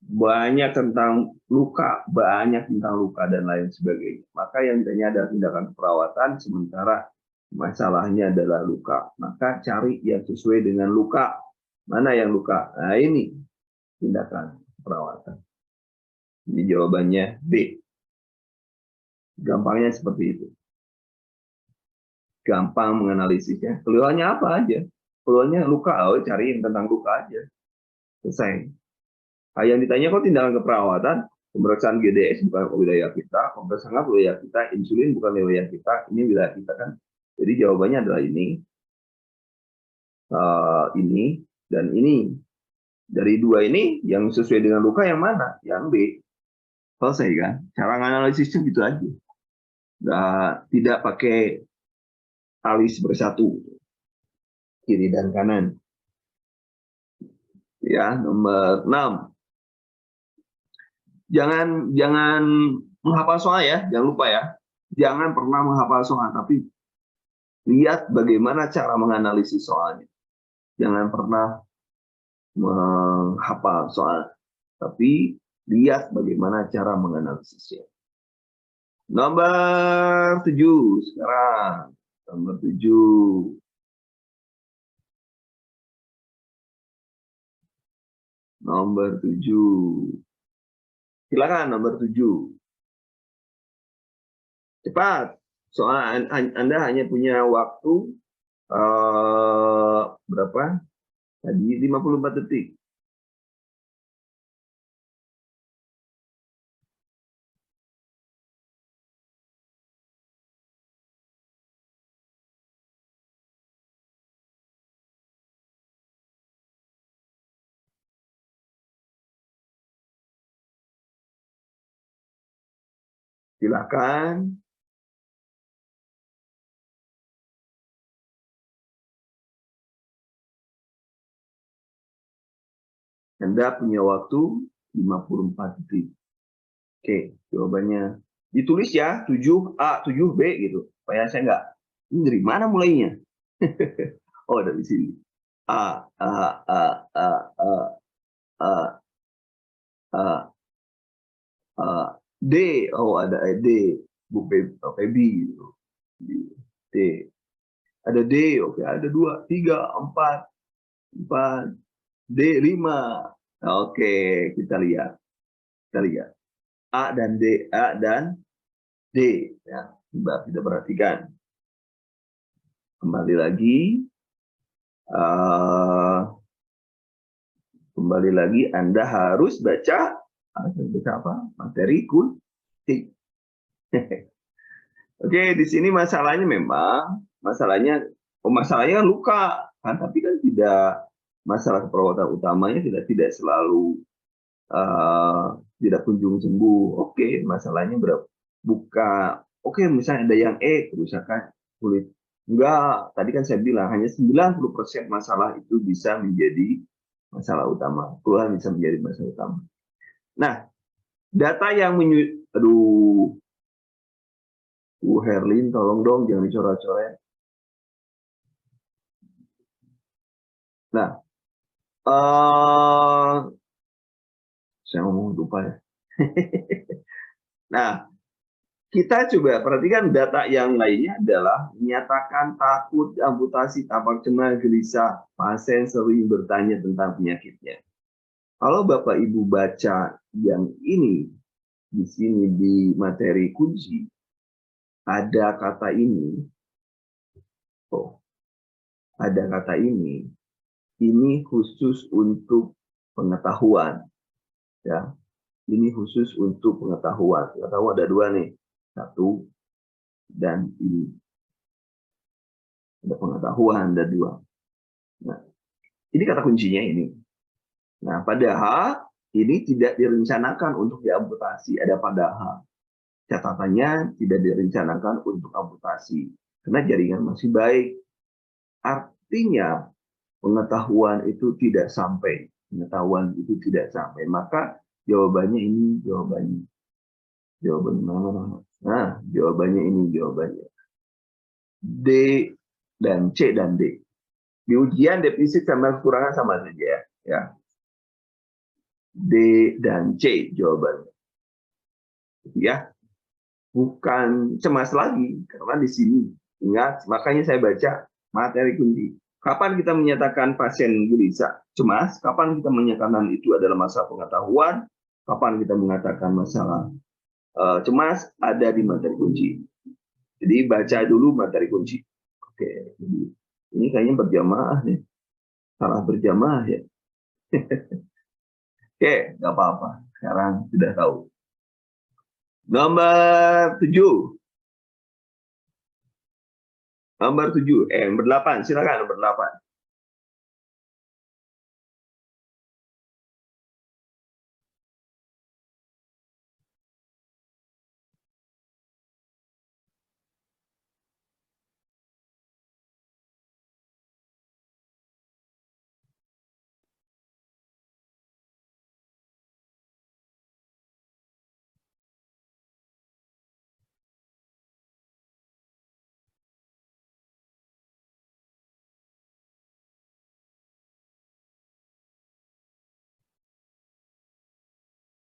Banyak tentang luka, dan lain sebagainya. Maka yang ditanya adalah tindakan perawatan, sementara masalahnya adalah luka. Maka cari yang sesuai dengan luka. Mana yang luka? Nah ini tindakan perawatan. Ini jawabannya B. Gampangnya seperti itu. Gampang menganalisisnya. Keluhannya apa aja? Keluhannya luka, cari yang tentang luka aja. Selesai. Nah, yang ditanya kok tindakan keperawatan, pemeriksaan GDS bukan wilayah kita, pemeriksaan wilayah kita, insulin bukan wilayah kita, ini wilayah kita kan. Jadi jawabannya adalah ini, dan ini. Dari dua ini, yang sesuai dengan luka yang mana? Yang B. Selesai kan? Cara analisisnya gitu aja. Tidak pakai alis bersatu, kiri dan kanan. Ya, nomor 6. Jangan menghafal soal ya, jangan lupa ya. Jangan pernah menghafal soal, tapi lihat bagaimana cara menganalisis soalnya. Jangan pernah menghafal soal, tapi lihat bagaimana cara menganalisisnya. Nomor 7 sekarang. Nomor 7. Nomor 7. Silakan nomor 7. Cepat. Soal Anda hanya punya waktu berapa? Tadi 54 detik. Silakan. Anda punya waktu 54 detik. Oke, jawabannya ditulis ya, 7A, 7B gitu. Supaya saya nggak, ini dari mana mulainya? Oh, dari sini. A, A, A, A, A, A, A, A, D. Oh, ada D. Bu Febi gitu. D. Ada D, oke, ada 2, 3, 4, 4, D, 5. Oke, kita lihat. Kita lihat. A dan D, A dan D. Ya, coba kita perhatikan. Kembali lagi. Kembali lagi, Anda harus baca apa? Materi kunci. Oke, di sini masalahnya memang masalahnya luka kan, tapi kan tidak, masalah perawatan utamanya tidak selalu tidak kunjung sembuh. Oke, masalahnya berapa? Buka. Oke, misalnya ada yang kerusakan kulit. Enggak, tadi kan saya bilang hanya 90% masalah itu bisa menjadi masalah utama. Keluhan bisa menjadi masalah utama. Nah, data yang aduh, Herlin, tolong dong jangan dicoret-coret. Nah, saya ngomong lupa ya. Nah, kita coba perhatikan data yang lainnya adalah menyatakan takut amputasi, tampak cemas, gelisah, pasien sering bertanya tentang penyakitnya. Kalau Bapak Ibu baca yang ini di sini di materi kunci, ada kata ini. Oh, ada kata ini. Ini khusus untuk pengetahuan, ya. Ini khusus untuk pengetahuan. Pengetahuan ada 2 nih, 1 dan ini. Ada pengetahuan, ada 2. Nah, ini kata kuncinya ini. Nah, padahal ini tidak direncanakan untuk diamputasi. Ada padahal. Catatannya tidak direncanakan untuk amputasi. Karena jaringan masih baik. Artinya pengetahuan itu tidak sampai. Pengetahuan itu tidak sampai. Maka jawabannya ini, jawabannya. Jawabannya mana? Nah, jawabannya ini, jawabannya. D dan C dan D. Di ujian defisit sama kekurangan sama saja ya. D dan C jawabannya. Ya, bukan cemas lagi karena di sini ingat, makanya saya baca materi kunci. Kapan kita menyatakan pasien gelisah, cemas? Kapan kita menyatakan itu adalah masalah pengetahuan? Kapan kita mengatakan masalah cemas? Ada di materi kunci. Jadi baca dulu materi kunci. Oke, ini kayaknya berjamaah nih. Salah berjamaah ya. Oke, nggak apa-apa. Sekarang sudah tahu. Nomor 7. Nomor 7. Nomor 8. Silakan nomor 8.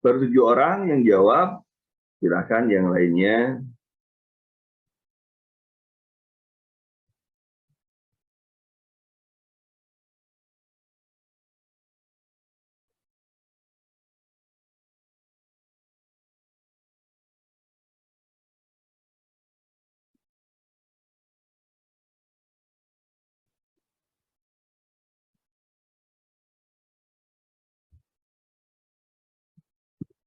Baru 7 orang yang jawab. Silakan yang lainnya.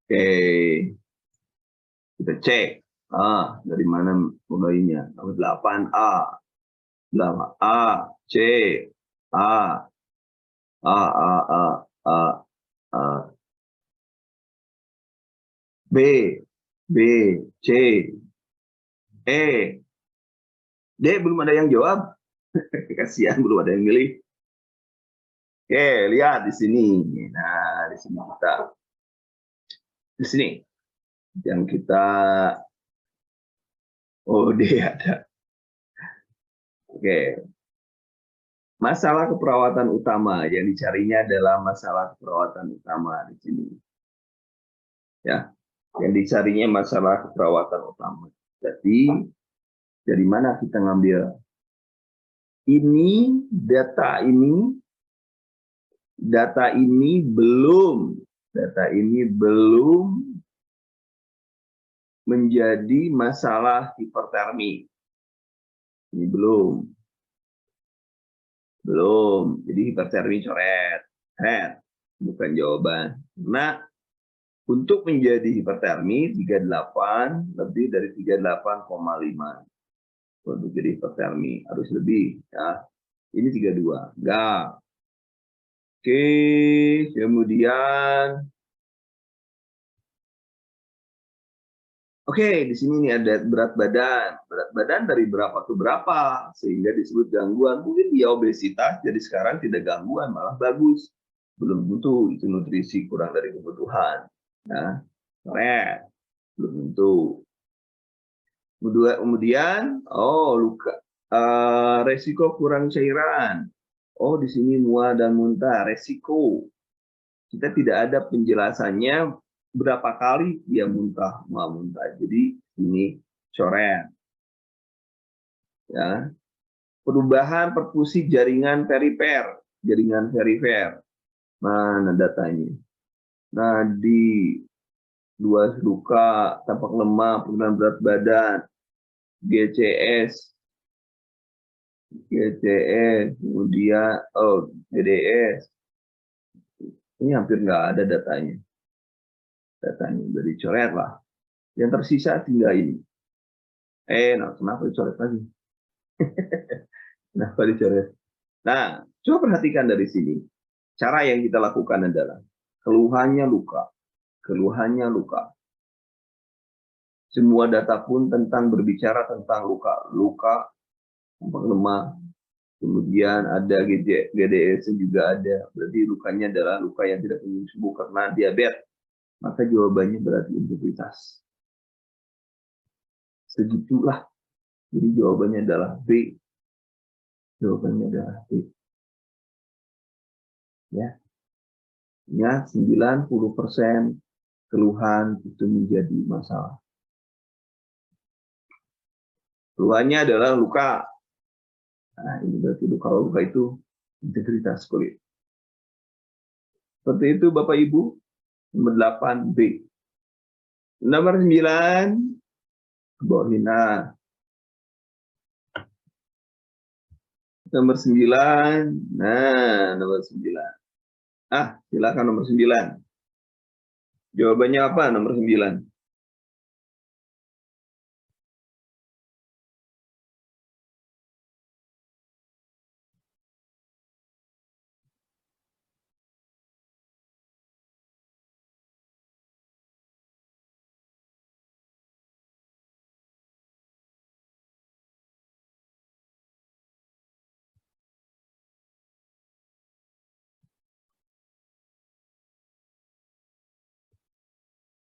Oke, kita cek. Dari mana mulainya? Nomor 8A. 8A, C, A, A, A, A, A, A, B, B, C, E, D. Belum ada yang jawab. Kasihan, belum ada yang milih. Oke, lihat di sini. Nah, di sini kita. Di sini. Yang kita. Oh, D ada. Oke. Masalah keperawatan utama yang dicarinya adalah masalah keperawatan utama di sini. Ya, yang dicarinya masalah keperawatan utama. Jadi dari mana kita ngambil? Ini data belum menjadi masalah hipertermi. Ini belum. Jadi hipertermi coret. Bukan jawaban. Nah, untuk menjadi hipertermi 38 lebih dari 38,5. Untuk jadi hipertermi harus lebih ya. Ini 32. Enggak. Oke, kemudian di sini nih ada berat badan. Berat badan dari berapa ke berapa sehingga disebut gangguan. Mungkin dia obesitas jadi sekarang tidak gangguan, malah bagus. Belum tentu itu nutrisi kurang dari kebutuhan. Nah, belum tentu. Kemudian, luka. Resiko kurang cairan. Oh, di sini mual dan muntah. Resiko. Kita tidak ada penjelasannya berapa kali dia muntah, muntah. Jadi ini coret. Ya. Perubahan perfusi jaringan perifer. Mana datanya? Nah, di luas luka, tampak lemah, penurunan berat badan, GCS, kemudian GDS. Ini hampir nggak ada datanya. Datanya udah dicoret lah. Yang tersisa tinggal ini. Nah, kenapa dicoret lagi? Kenapa dicoret? Nah, coba perhatikan dari sini. Cara yang kita lakukan adalah keluhannya luka. Semua data pun berbicara tentang luka, tampak lemah. Kemudian ada GDS juga ada. Berarti lukanya adalah luka yang tidak sembuh karena diabetes. Maka jawabannya berarti integritas. Segitulah. Jadi jawabannya adalah B. Ya. Ya, 90% keluhan itu menjadi masalah. Keluhannya adalah luka. Nah, ini berarti luka itu integritas kulit. Seperti itu Bapak Ibu. Nomor 8 B. Nomor 9 Borina. Nomor 9. Nah, nomor 9. Silakan nomor 9. Jawabannya apa nomor 9?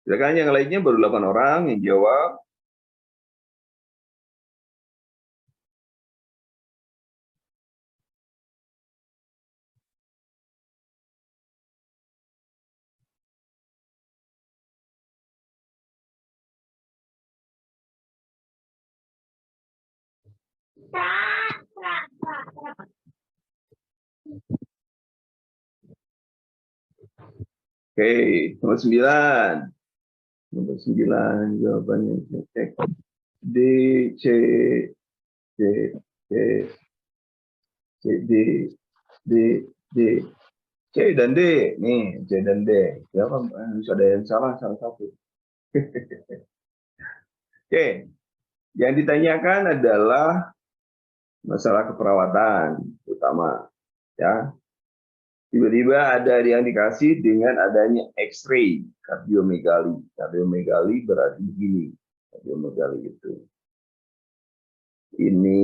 Silakan yang lainnya baru 8 orang yang jawab. Oke, nomor 9. Nomor 9 jawabannya cek. D, C, C, C, C, D, C dan D. Nih, C dan D. Ya, harus ada yang salah satu. Oke, yang ditanyakan adalah masalah keperawatan utama. Ya, Tiba-tiba ada yang dikasih dengan adanya X-ray kardiomegali. Kardiomegali berarti begini. Kardiomegali itu. Ini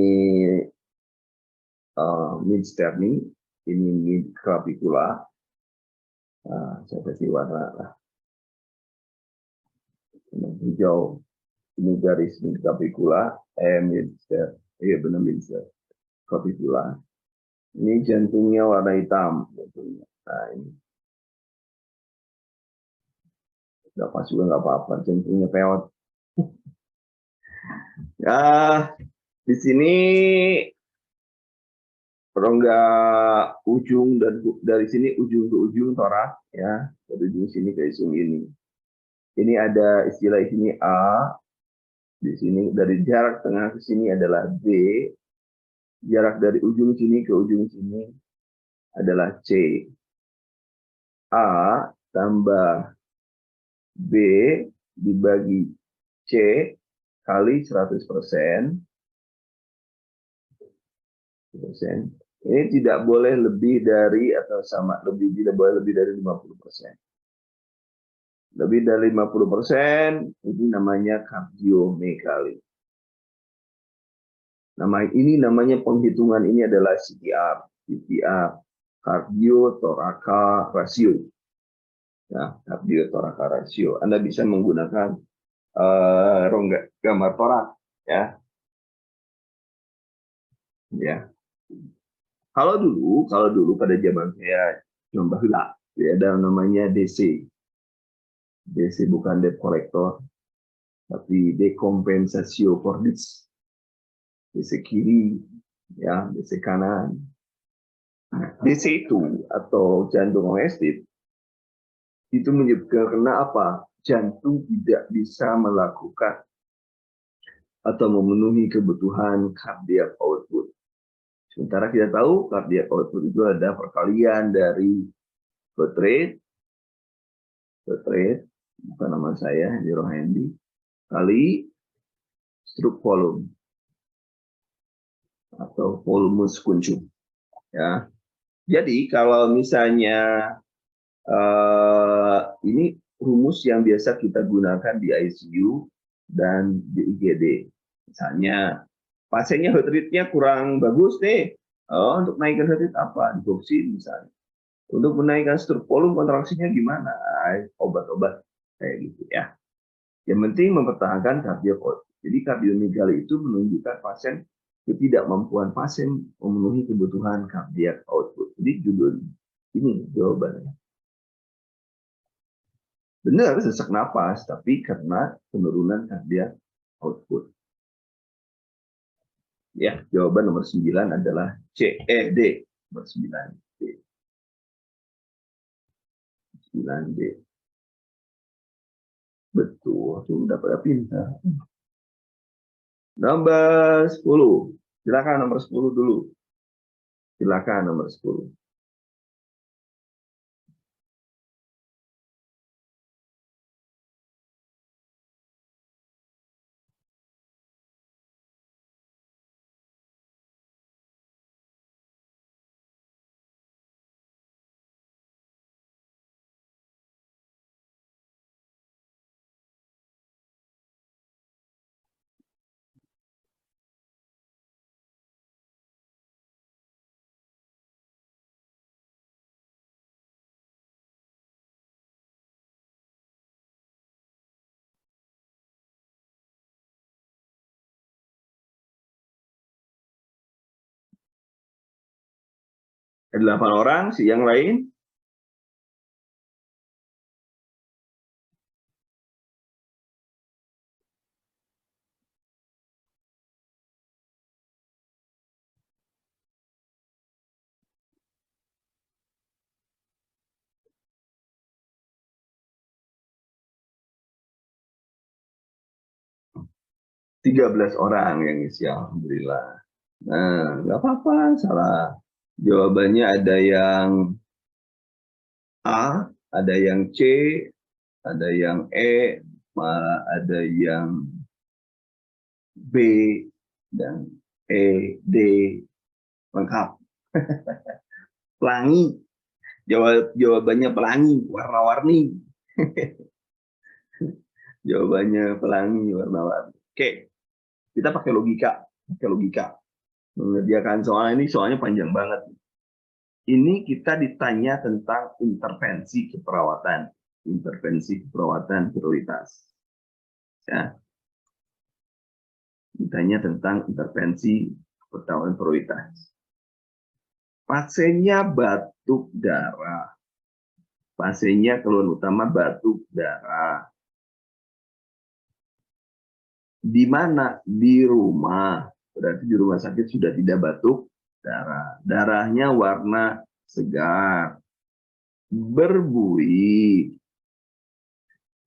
mid sterni, ini mid clavicula. Nah, saya kasih warna lah. Ini hijau. Ini garis mid clavicula. Mid ster. Iya benar mid ster. Clavicula. Ini jantungnya warna hitam. Nah ini. Nggak pas juga nggak apa-apa. Jantungnya peot. Ya, di sini rongga ujung dan dari sini ujung ke ujung torak ya, dari ujung sini ke ujung ini. Ini ada istilah di sini A, di sini dari jarak tengah ke sini adalah B, jarak dari ujung sini ke ujung sini adalah C. A tambah B dibagi C kali 100%. Ini tidak boleh lebih dari atau sama tidak boleh lebih dari 50%. Lebih dari 50% ini namanya kardiomegali. Ini namanya penghitungan ini adalah CTR, cardio-thoracic ratio. Ya, cardio-thoracic ratio. Anda bisa menggunakan rongga gambar torak ya. Ya. Kalau dulu pada zaman saya coba ya, ada namanya DC. DC bukan debt collector, tapi dekompensasio cordis. DC kiri, ya, DC kanan. DC itu atau jantung kongestif itu menyebabkan karena apa? Jantung tidak bisa melakukan atau memenuhi kebutuhan cardiac output. Sementara kita tahu cardiac output itu ada perkalian dari birth rate, bukan nama saya, Handi Rohandi, kali stroke volume atau volumus kuncup. Ya, jadi kalau misalnya ini rumus yang biasa kita gunakan di ICU dan di IGD. Misalnya pasiennya heart rate-nya kurang bagus nih. Untuk naikkan heart rate apa? Digoksi misalnya. Untuk menaikkan stroke volume kontraksinya gimana? Obat-obat kayak gitu ya. Yang penting mempertahankan cardiac output. Jadi kardiomegali itu menunjukkan pasien ketidakmampuan pasien memenuhi kebutuhan cardiac output. Jadi judul ini jawabannya. Benar sesak napas, tapi karena penurunan cardiac output. Ya, jawaban nomor 9 adalah C, D. Nomor 9. D. 9D. Betul, sudah pada pintar. Nomor 10. Silakan nomor 10 dulu. Silakan nomor 10. Ada 8 orang, si yang lain 13 orang yang isi, alhamdulillah. Nah, nggak apa-apa, salah. Jawabannya ada yang A, ada yang C, ada yang E, malah ada yang B, dan E, D, lengkap. Pelangi. Jawabannya pelangi, warna-warni. Jawabannya pelangi, warna-warni. Oke, kita pakai logika. Mengerjakan soal ini, soalnya panjang banget. Ini kita ditanya tentang intervensi keperawatan. Intervensi keperawatan prioritas. Ya. Ditanya tentang intervensi keperawatan prioritas. Pasiennya batuk darah. Pasiennya keluhan utama batuk darah. Di mana? Di rumah. Berarti di rumah sakit sudah tidak batuk darah. Darahnya warna segar. Berbuih.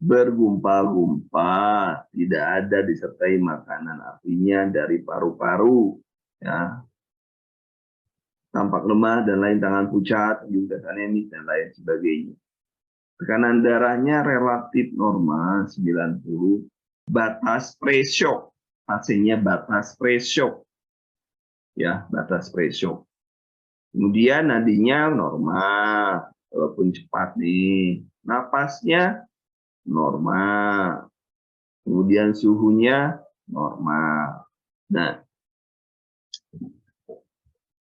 Bergumpal-gumpal. Tidak ada disertai makanan. Artinya dari paru-paru. Ya. Tampak lemah dan lain, tangan pucat, juga anemik dan lain sebagainya. Tekanan darahnya relatif normal 90. Batas pre-shock. Pasiennya batas pre-shock. Ya, batas pre-shock. Kemudian nadinya normal, walaupun cepat nih. Napasnya normal. Kemudian suhunya normal. Nah,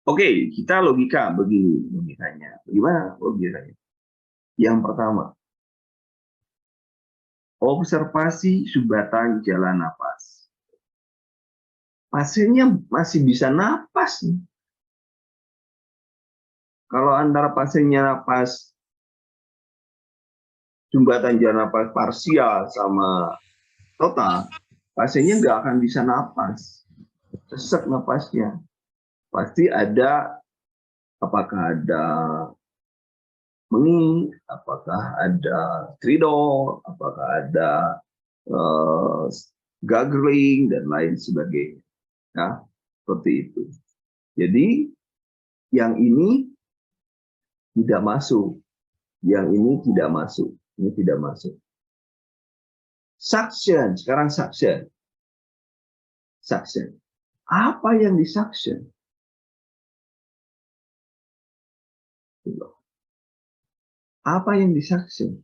oke, kita logika begini logikanya. Bagaimana logikanya? Yang pertama, observasi sumbatan jalan napas. Pasiennya masih bisa napas nih. Kalau antara pasiennya napas sumbatan jalan napas parsial sama total, pasiennya nggak akan bisa napas. Sesak napasnya. Pasti ada, apakah ada mengi, apakah ada stridor, apakah ada gargling, dan lain sebagainya. Ya, seperti itu. Jadi, yang ini tidak masuk. Yang ini tidak masuk. Ini tidak masuk. Suction. Sekarang suction. Suction. Apa yang disuction? Apa yang disuction?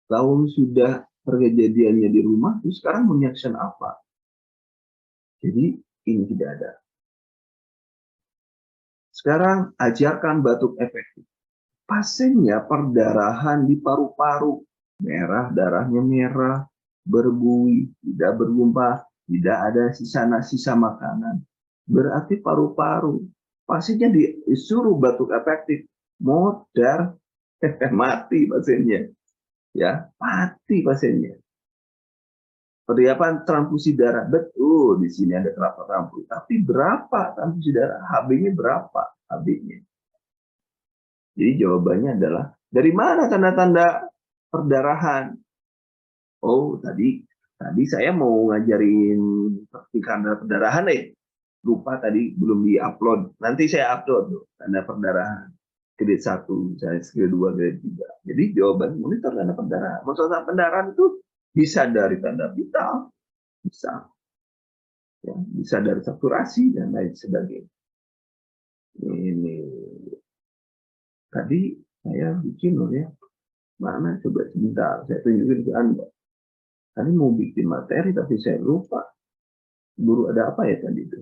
Kalau sudah kejadiannya di rumah, terus sekarang menyaksikan apa? Jadi ini tidak ada. Sekarang ajarkan batuk efektif. Pasiennya perdarahan di paru-paru. Merah, darahnya merah, berbuih, tidak bergumpal, tidak ada sisa makanan. Berarti paru-paru. Pasiennya disuruh batuk efektif. Modar, mati pasiennya. Ya, mati pasiennya. Persiapan transfusi darah, betul di sini ada kelapa transfusi. Tapi berapa transfusi darah? HB-nya berapa? HB-nya. Jadi jawabannya adalah dari mana tanda-tanda perdarahan? Oh, tadi saya mau ngajarin tanda perdarahan lupa tadi belum di-upload. Nanti saya upload tuh tanda perdarahan. Grade 1, grade 2, grade 3. Jadi jawaban monitor tanda perdarahan. Maksudnya perdarahan itu bisa dari tanda vital, bisa. Ya, bisa dari saturasi dan lain sebagainya. Ini tadi saya bikin loh ya. Mana coba sebentar, saya tunjukin ke Anda. Tadi mau bikin materi tapi saya lupa. Buru ada apa ya tadi itu?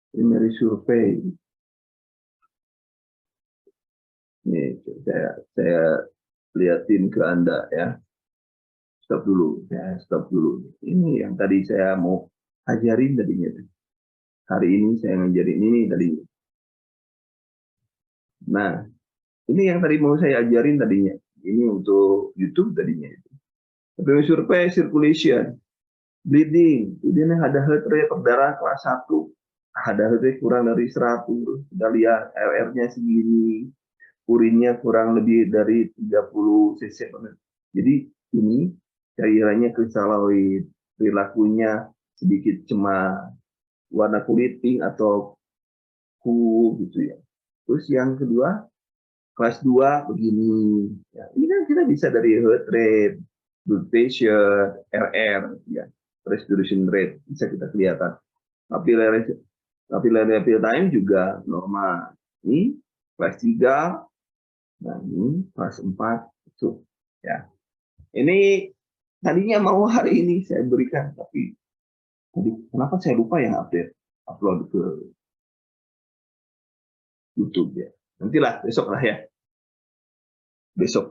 Primary survei. Nih, saya liatin ke Anda ya. Stop dulu, ya, stop dulu. Ini yang tadi saya mau ajarin tadinya. Hari ini saya ngajarin ini tadinya. Nah, ini yang tadi mau saya ajarin tadinya. Ini untuk YouTube tadinya itu. Primary survei circulation, bleeding. Kemudian ada heart rate perdarahan kelas 1. Ada heart rate kurang dari 100. Kita lihat LR-nya segini. Urinnya kurang lebih dari 30 cc per menit. Jadi ini cairannya kristaloid, perilakunya sedikit cemas, warna kulit pink atau cool gitu ya. Terus yang kedua, kelas 2 begini. Ya, ini kan kita bisa dari heart rate, pressure, RR, ya, respiration rate bisa kita kelihatan. Capillary fill time juga normal. Ini kelas 3, nah ini kelas 4 itu ya. Ini tadinya mau hari ini saya berikan, tapi tadi kenapa saya lupa ya upload ke YouTube ya. Nantilah besok lah ya. Besok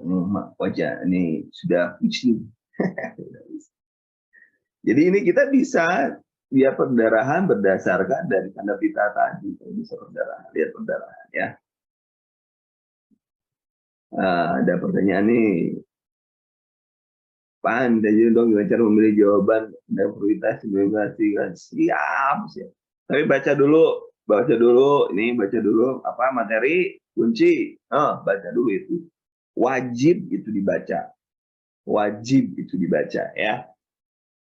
wajah ini sudah pusing. Jadi ini kita bisa lihat perdarahan berdasarkan dari tanda pita tadi. Bisa perdarahan, lihat perdarahan ya. Ada pertanyaan nih. Pandai dong gimana cara memilih jawaban dan prioritas kan siap. Tapi baca dulu, ini baca dulu apa materi kunci. Baca dulu itu. Wajib itu dibaca ya.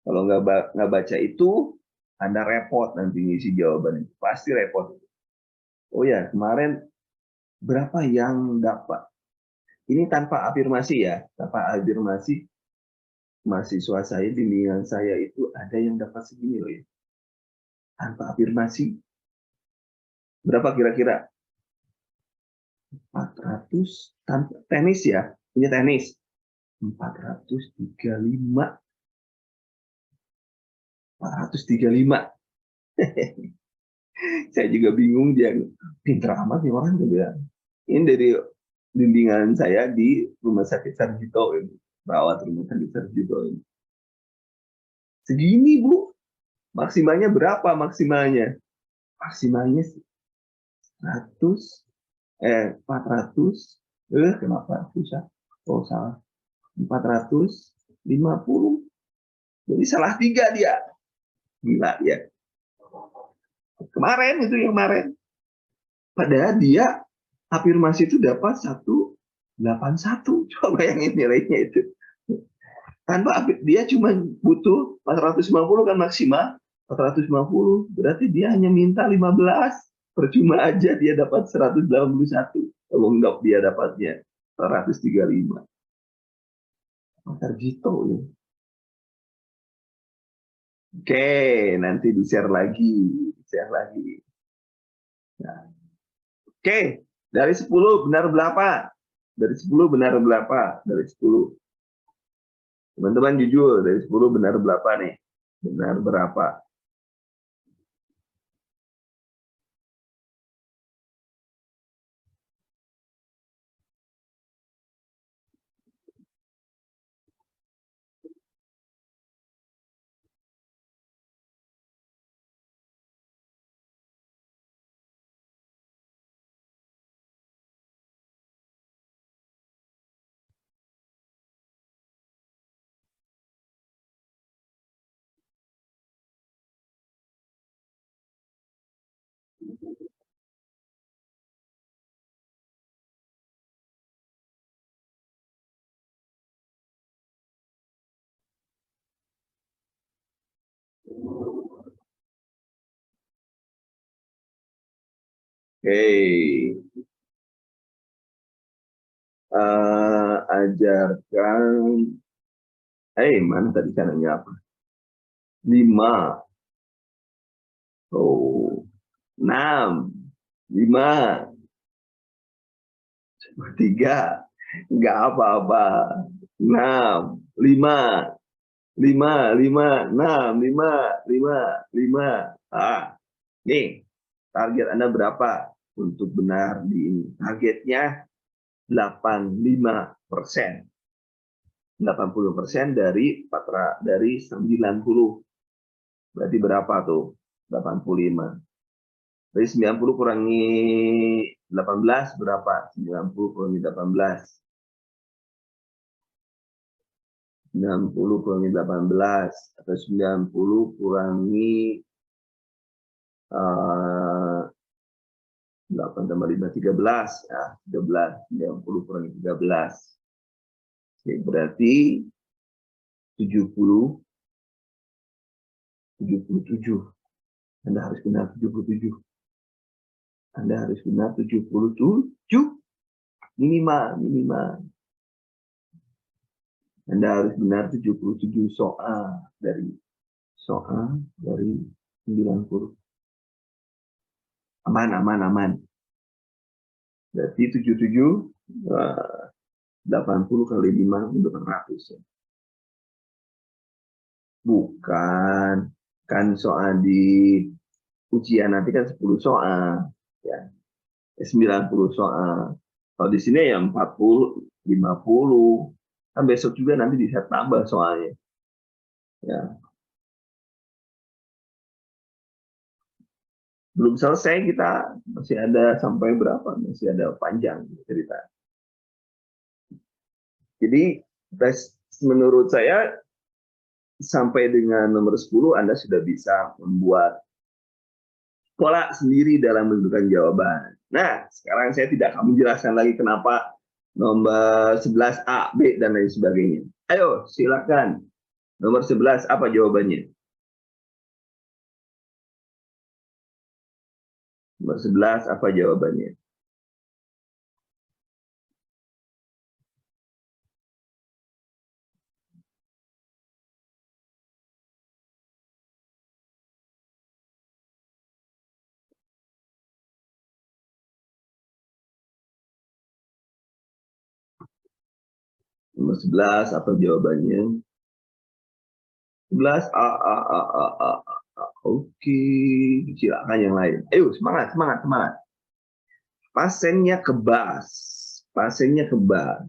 Kalau nggak baca itu, Anda repot nanti ngisi jawaban itu, pasti repot. Oh ya, kemarin berapa yang dapat? Ini tanpa afirmasi ya, tanpa afirmasi. Mahasiswa saya, bimbingan saya itu ada yang dapat segini loh ya. Tanpa afirmasi. Berapa kira-kira? 400, tenis ya, punya tenis. 435. 435. Saya juga bingung, dia pinter amat nih orang juga. Ini dari bimbingan saya di Rumah Sakit Sarjito ini. Perawat Rumah Sakit Sarjito ini. Segini Bu. Maksimalnya berapa maksimalnya? Maksimalnya 400. Kenapa susah? Oh salah. 450. Jadi salah 3 dia. Gila dia. Kemarin itu yang kemarin. Padahal dia afirmasi itu dapat 181. Coba bayangin nilainya itu. Tanpa dia cuma butuh 450 kan maksimal. 450 berarti dia hanya minta 15. Percuma aja dia dapat 181. Kalau enggak dia dapatnya 135. Sarjito ya. Oke, nanti di-share lagi. Nah. Oke, dari 10 benar berapa? Dari 10 benar berapa? Dari 10. Teman-teman jujur, dari 10 benar berapa nih? Benar berapa? Oke. Ajarkan. Mana tadi caranya apa? 5. Oh, 6. 5. 3. Enggak apa-apa. 6. 5. 5. 6. 5. Nih, target Anda berapa untuk benar di ini? Targetnya 85%. 80% dari 90. Berarti berapa tuh? 85. Dari 90 kurangi 18 berapa? 90 kurangi 18. 90 kurangi 18 atau 90 kurangi 8 tambah 5 13 ya, 13. 90 kurangi 13. Oke, berarti 77. Anda harus benar 77. Anda harus benar 77 minimal. Anda harus benar 77 soal dari 90. Aman. Berarti 77, 80 kali 5, 800. Ya. Bukan. Kan soal di ujian nanti kan 10 soal. Ya. 90 soal. Kalau di sini ya 40, 50. Kan besok juga nanti bisa tambah soalnya. Ya. Belum selesai kita, masih ada sampai berapa? Masih ada panjang cerita. Jadi menurut saya sampai dengan nomor 10 Anda sudah bisa membuat pola sendiri dalam menentukan jawaban. Nah, sekarang saya tidak akan menjelaskan lagi kenapa nomor 11 A, B, dan lain sebagainya. Ayo, silakan. Nomor 11, apa jawabannya? Nomor 11, apa jawabannya? Nomor 11, apa jawabannya? 11 A, A, A, A, A, A. Oke, silakan yang lain. Ayo, semangat. Pasiennya kebas,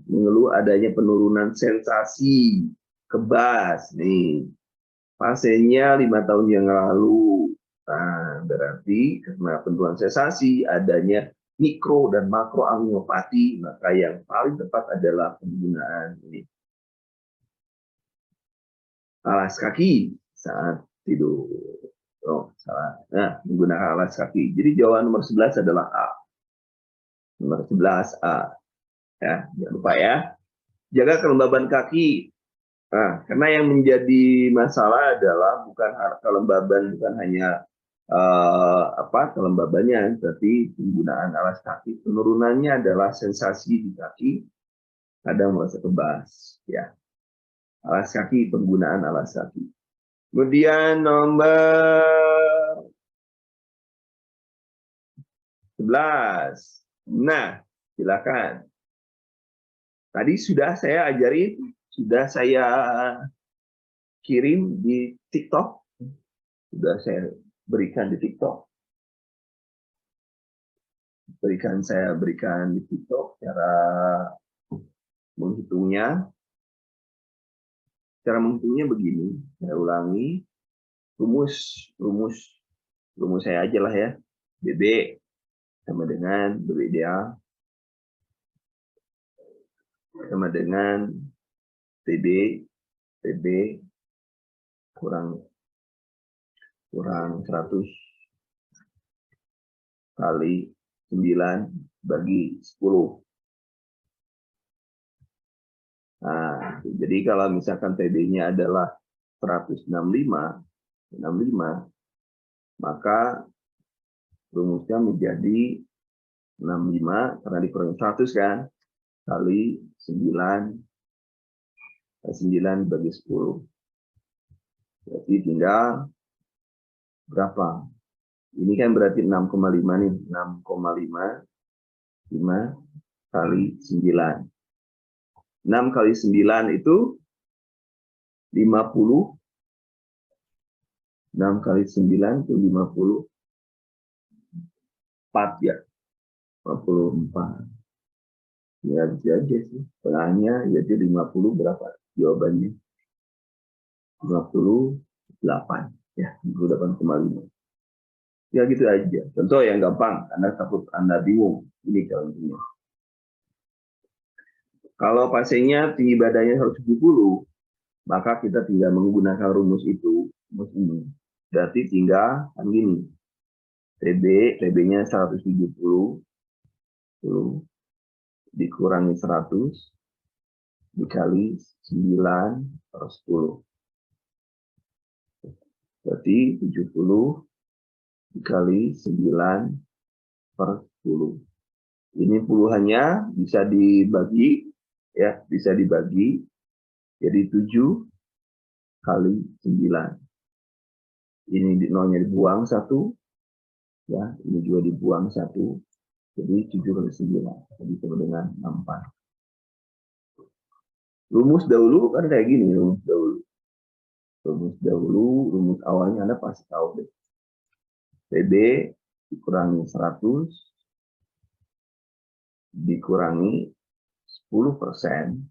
mengeluh adanya penurunan sensasi, kebas nih. Pasiennya 5 tahun yang lalu. Nah, berarti karena penurunan sensasi, adanya mikro dan makro angiopati, maka yang paling tepat adalah penggunaan ini. Alas kaki saat tidur. Oh, salah. Nah, menggunakan alas kaki. Jadi jawaban nomor 11 adalah A. Nomor 11 A. Ya, jangan lupa ya. Jaga kelembaban kaki. Nah, karena yang menjadi masalah adalah bukan kelembaban, bukan hanya kelembabannya, tapi penggunaan alas kaki. Penurunannya adalah sensasi di kaki, kadang merasa kebas. Ya, alas kaki, penggunaan alas kaki. Kemudian nomor 11. Nah, silakan. Tadi sudah saya ajarin, sudah saya kirim di TikTok, sudah saya berikan di TikTok. Saya berikan di TikTok cara menghitungnya. Cara menghitungnya begini, saya ulangi. Rumus saya aja lah ya. BB sama dengan BB ideal sama dengan TB kurang 100 kali 9 bagi 10. Nah, jadi kalau misalkan TB-nya adalah 165, maka rumusnya menjadi 65 karena dikurangi 100 kan, kali 9 bagi 10. Berarti tinggal berapa? Ini kan berarti 6,5 nih, 6,5 kali 9. 6 kali 9 itu 50. 6 kali 9 itu 54 ya. 54. Ya bisa aja sih. Tengahnya jadi 50 berapa jawabannya? 58 ya, 58,5. Ya gitu aja. Contoh yang gampang, Anda takut Anda bingung. Ini contohnya. Kalau pasiennya tinggi badannya 170, maka kita tinggal menggunakan rumus itu, rumus ini. Berarti tinggal kan gini. TB-nya 170 dikurangi 100 dikali 9/10. Berarti 70 dikali 9/10. Ini puluhannya bisa dibagi ya, bisa dibagi Jadi 7 kali 9. Ini nolnya dibuang 1. Ya, ini juga dibuang 1. Jadi 7 kali 9. Jadi sama dengan 64. Rumus dahulu kan kayak gini, rumus dahulu, rumus awalnya Anda pasti tahu deh. PB dikurangi 100 dikurangi 10%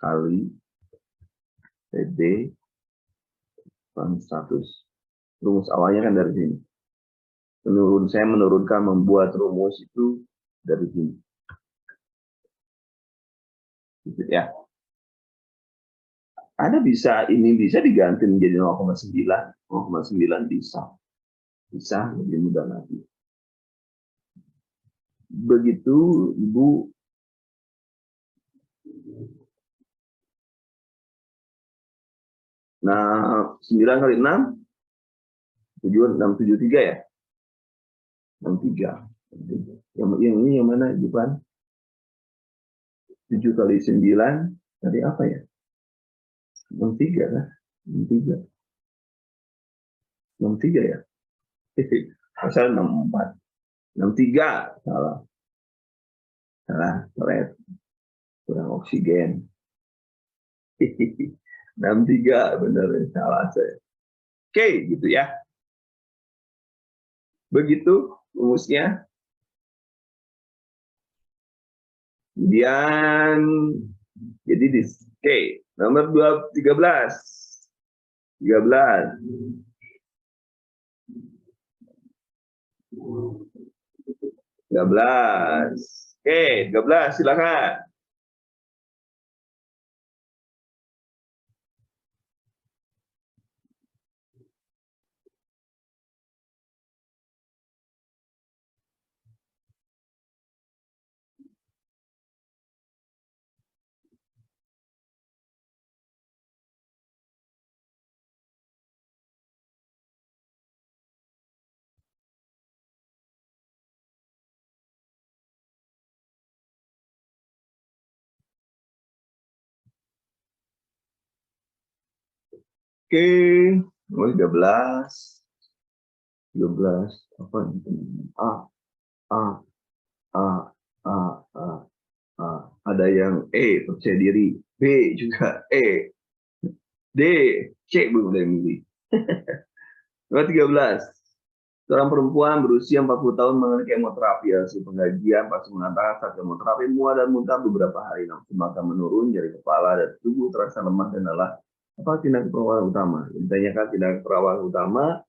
kali PB kurangi 100. Rumus awalnya kan dari sini. Saya menurunkan membuat rumus itu dari sini. Gitu ya. Ada bisa, ini bisa diganti menjadi 0,9. 0,9 bisa. Bisa lebih mudah lagi. Begitu Ibu nah 9 kali 6 673 ya? 63. Yang ini yang mana Ivan? 7 kali 9 tadi apa ya? 63 kan? 63. 63 ya? Pasal 64. 63 salah. Salah, kurang oksigen. 63 benar salah saya. Oke, gitu ya. Begitu rumusnya. Kemudian jadi di nomor 13. 13. Oke, 13 silakan. Oke, nomor 13. 13 apa A A A A A A ada yang percaya diri, B juga D C belum ada yang milih. Nomor 13. Seorang perempuan berusia 40 tahun mengalami kemoterapi. Hasil pengkajian pasti mengatakan saat kemoterapi mual dan muntah beberapa hari nafsu makan menurun, jari kepala dan tubuh terasa lemah dan lelah. Apa tindak perawatan utama? Ditanyakan tindak perawatan utama,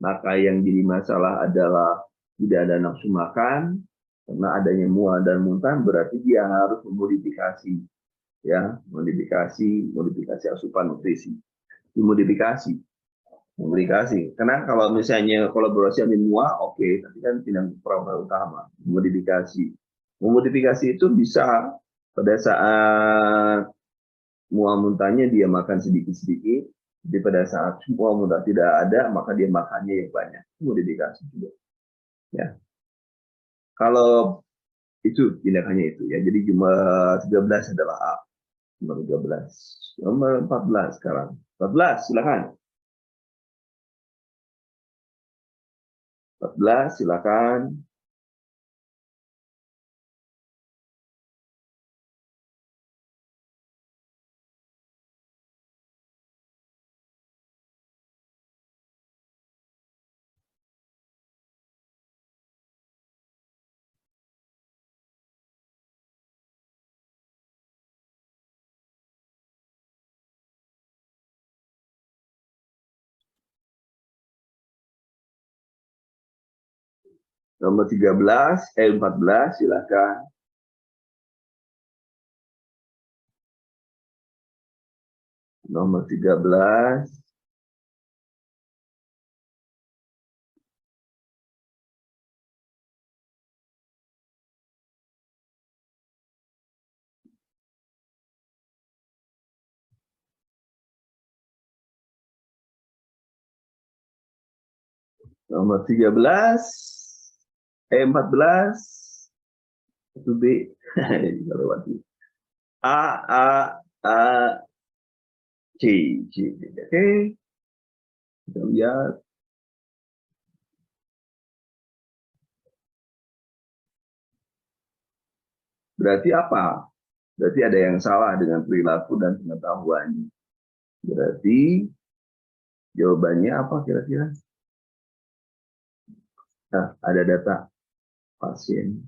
maka yang jadi masalah adalah tidak ada nafsu makan, karena adanya mual dan muntah berarti dia harus memodifikasi, ya, modifikasi asupan nutrisi, dimodifikasi. Karena kalau misalnya kolaborasi dengan mual, oke, tapi kan tidak perawatan utama, memodifikasi itu bisa pada saat mual muntahnya dia makan sedikit-sedikit. Jadi pada saat mual muntah tidak ada, maka dia makannya yang banyak. Modifikasi juga. Ya. Kalau itu tindakannya itu ya. Jadi jumlah 13 adalah A. Nomor 13. Nomor 14 sekarang. 14 silakan. 14 silakan. Nomor 13, 14 silakan. Nomor 13. Nomor 13. 14. Itu B. A, A, A, C, C. Oke, kita lihat. Berarti apa? Berarti ada yang salah dengan perilaku dan pengetahuan. Berarti jawabannya apa kira-kira? Nah, ada data pasien.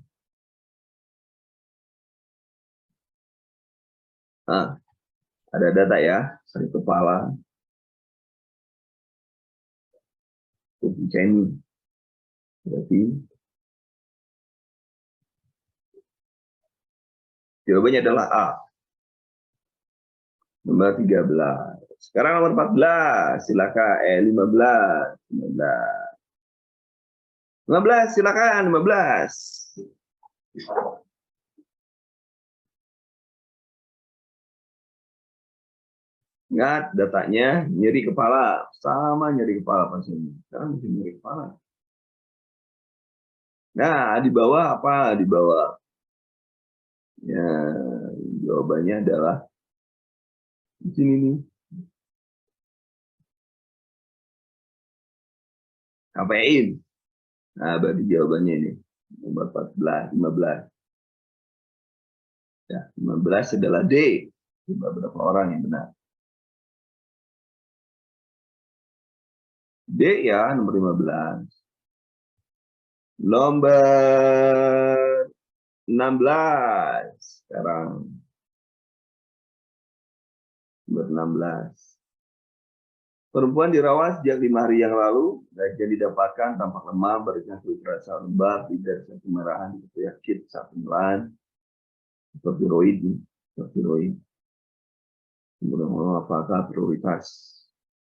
Nah, ada data ya, sakit kepala, ini. Berarti jawabannya adalah A. Nomor 13. Sekarang nomor 14. Silakan. 15. 15. 15, silakan 15. Ingat datanya nyeri kepala, sama nyeri kepala pasiennya. Sekarang masih nyeri kepala. Nah, di bawah apa? Di bawah. Ya, jawabannya adalah di sini nih. Kafein. Nah, berarti jawabannya ini. Nomor 14, 15. Ya, 15 adalah D. Beberapa orang yang benar. D ya, nomor 15. Nomor 16. Sekarang. Nomor 16. Perempuan dirawat sejak 5 hari yang lalu. Gajah didapatkan tampak lemah, beriknya kulit rasa lembab, tidak ada kemerahan, penyakit, sapilan, seperti roid. Kemudian apakah prioritas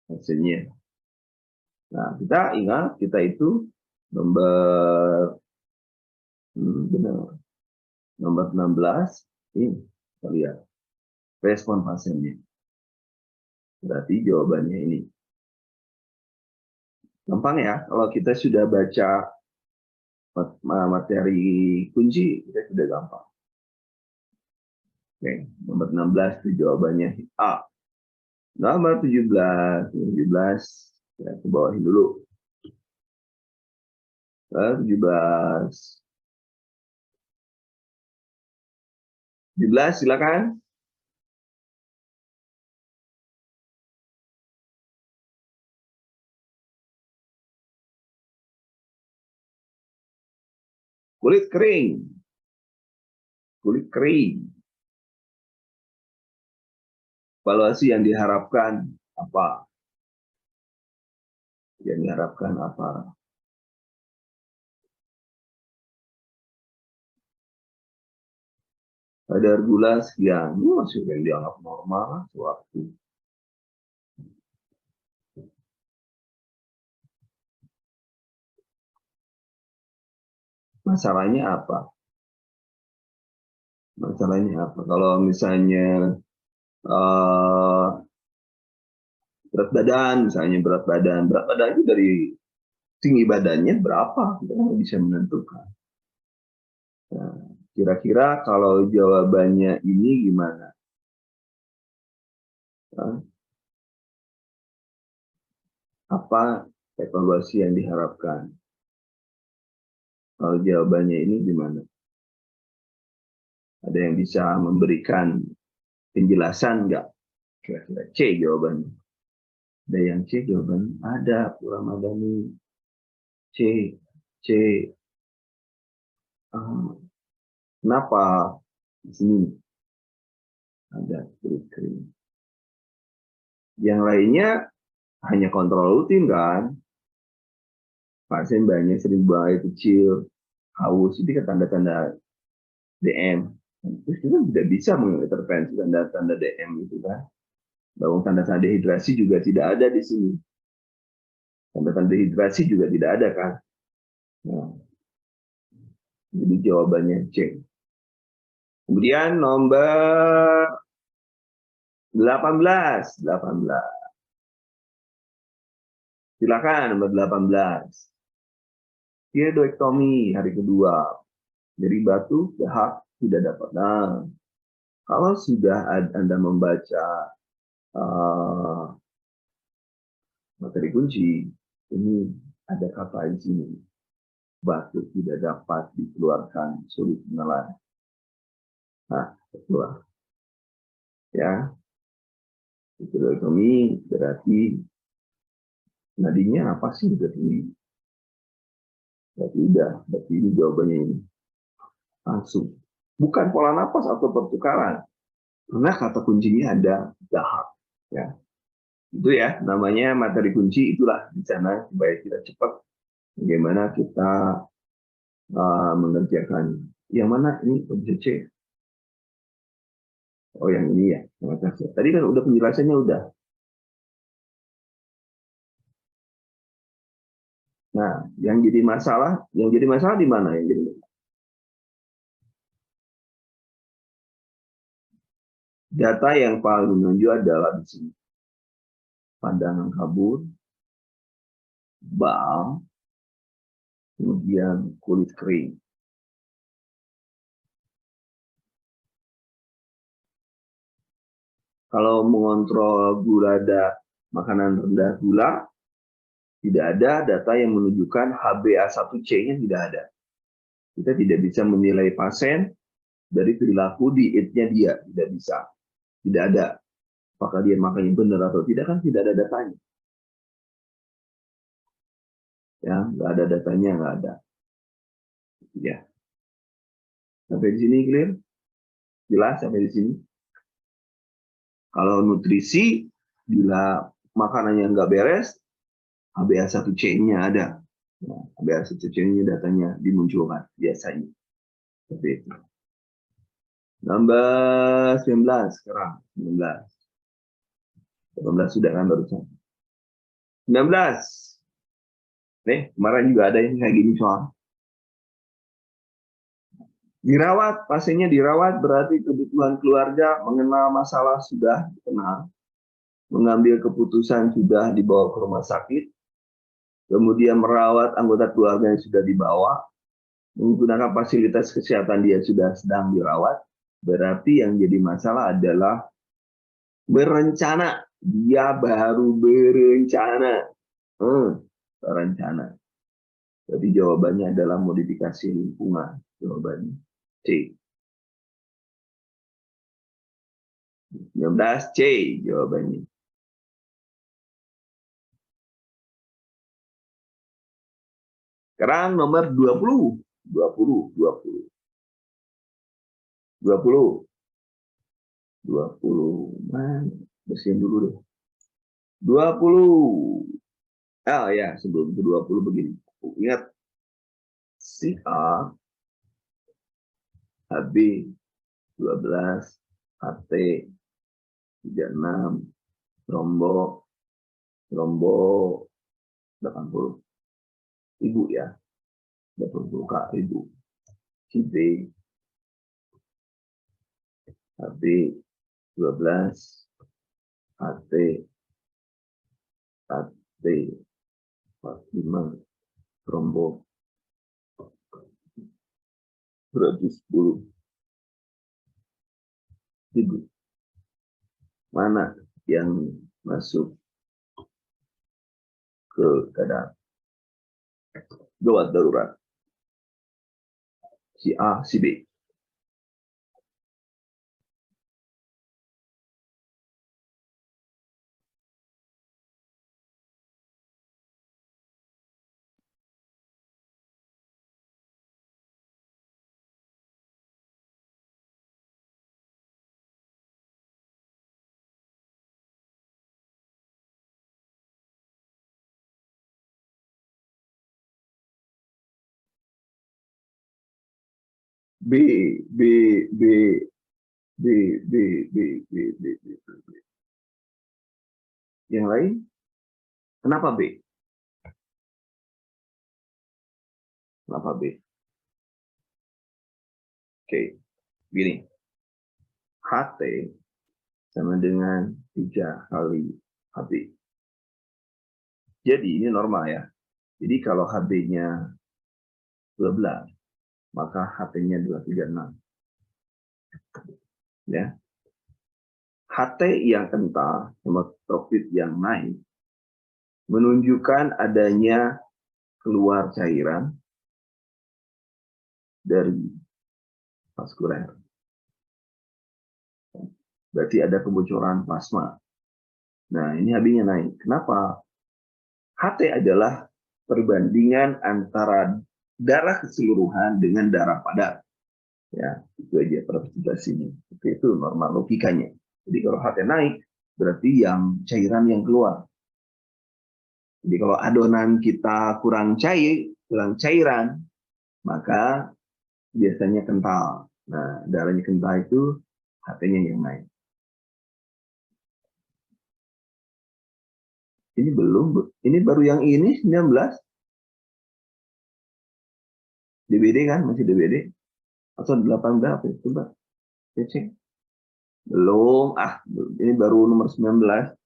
pasiennya? Nah, kita ingat kita itu nomor benar. Nomor 16 ini kita lihat respon pasiennya. Berarti jawabannya ini. Gampang ya, kalau kita sudah baca materi kunci, kita sudah gampang. Oke, nomor 16 itu jawabannya A. Nomor 17, ya, ke bawahin dulu. 17. 17, silakan. Kulit kering. Kulit kering. Evaluasi yang diharapkan apa? Yang diharapkan apa? Kadar gula sekian. Ini masih yang dianggap normal sewaktu. Masalahnya apa? Masalahnya apa? Kalau misalnya berat badan, misalnya berat badan itu dari tinggi badannya berapa? Kita nggak bisa menentukan. Nah, kira-kira kalau jawabannya ini gimana? Nah, apa evaluasi yang diharapkan? Kalau jawabannya ini gimana? Ada yang bisa memberikan penjelasan nggak? Kira-kira C jawabannya. Ada yang C jawabannya? Ada, Puramadani. C. Kenapa di sini ada kulit kering? Yang lainnya hanya kontrol rutin kan? Pasien banyak sering buang air kecil, haus, itu kan tanda-tanda DM. Terus kita tidak bisa mengintervensi tanda-tanda DM itu kan. Bahwa tanda-tanda dehidrasi juga tidak ada di sini. Tanda-tanda dehidrasi juga tidak ada kan. Nah, jadi jawabannya C. Kemudian nomor 18. Silakan nomor 18. Tiroidektomi hari kedua. Jadi batu dahak tidak dapat. Nah, Kalau sudah Anda membaca materi kunci, ini ada kata di sini. Batu tidak dapat dikeluarkan, sulit menelan. Nah, keluar. Ya, histerektomi berarti nadinya apa sih berarti ini? Berarti ini jawabannya ini. Langsung. Bukan pola napas atau pertukaran. Karena kata kuncinya ada dahak. Ya. Itu ya, namanya materi kunci, itulah di sana supaya kita cepat bagaimana kita mengerjakan. Yang mana ini bisa C? Oh, yang ini ya. Tadi kan udah penjelasannya udah. Nah, yang jadi masalah di mana yang jadi masalah? Data yang paling menonjol adalah di sini. Pandangan kabur, bal, kemudian kulit kering. Kalau mengontrol gula makanan rendah gula, tidak ada data yang menunjukkan HbA1c-nya tidak ada. Kita tidak bisa menilai pasien dari perilaku dietnya dia, tidak bisa. Tidak ada. Apakah dia makannya benar atau tidak, kan tidak ada datanya. Ya, nggak ada datanya, nggak ada. Ya. Sampai di sini clear? Jelas sampai di sini? Kalau nutrisi, bila makanannya nggak beres, HbA1c-nya ada. Nah, HbA1c-nya datanya dimunculkan biasanya. Seperti itu. 19 sekarang. 19. 18 sudah kan barusan. 19. Nih, kemarin juga ada yang kayak gini soal. Dirawat, pasiennya dirawat berarti kebutuhan keluarga mengenal masalah sudah dikenal. Mengambil keputusan sudah dibawa ke rumah sakit. Kemudian merawat anggota keluarga yang sudah dibawa. Menggunakan fasilitas kesehatan dia sudah sedang dirawat. Berarti yang jadi masalah adalah berencana. Dia baru berencana. Berencana. Jadi jawabannya adalah modifikasi lingkungan. Jawabannya C. 19 C jawabannya. Sekarang nomor 20. 20. 20. Mana? Bersihin dulu deh. 20. Oh ya, sebelum ke 20 begini. Ingat. Si A, HB 12, HT 36, Rombo 80. Ibu ya. 80 K ibu. Si B, HB 12, HT 45, Rombo 110. Ibu. Mana yang masuk ke keadaan gawat darurat? Si A, si B. B, B, B, B, B, B, B, B, B. Yang lain? Kenapa B? Kenapa B? Oke, gini. HT sama dengan 3 kali HB. Jadi ini normal ya. Jadi kalau HB-nya 12, maka HT-nya adalah 36. Ya. HT yang kental, hematokrit yang naik, menunjukkan adanya keluar cairan dari vaskuler. Berarti ada kebocoran plasma. Nah, ini HB-nya naik. Kenapa? HT adalah perbandingan antara darah keseluruhan dengan darah padat. Ya, itu aja presentasinya. Itu normal logikanya. Jadi kalau HT naik, berarti yang cairan yang keluar. Jadi kalau adonan kita kurang cairan, maka biasanya kental. Nah, darahnya kental itu HT-nya yang naik. Ini belum, ini baru yang ini 19. DBD kan, masih DBD. Atau 8 berapa? Coba cek. Belum, ini baru nomor 19.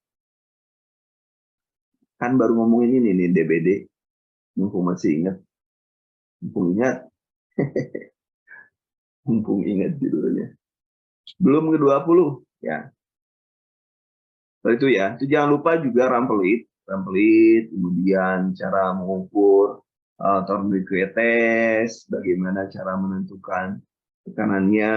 Kan baru ngomongin ini nih, DBD. Mumpung masih ingat. Mumpung ingat. Mumpung ingat judulnya. Belum ke-20. Ya. Setelah itu ya, itu jangan lupa juga rampelit, kemudian cara mengukur torniquetes, bagaimana cara menentukan tekanannya,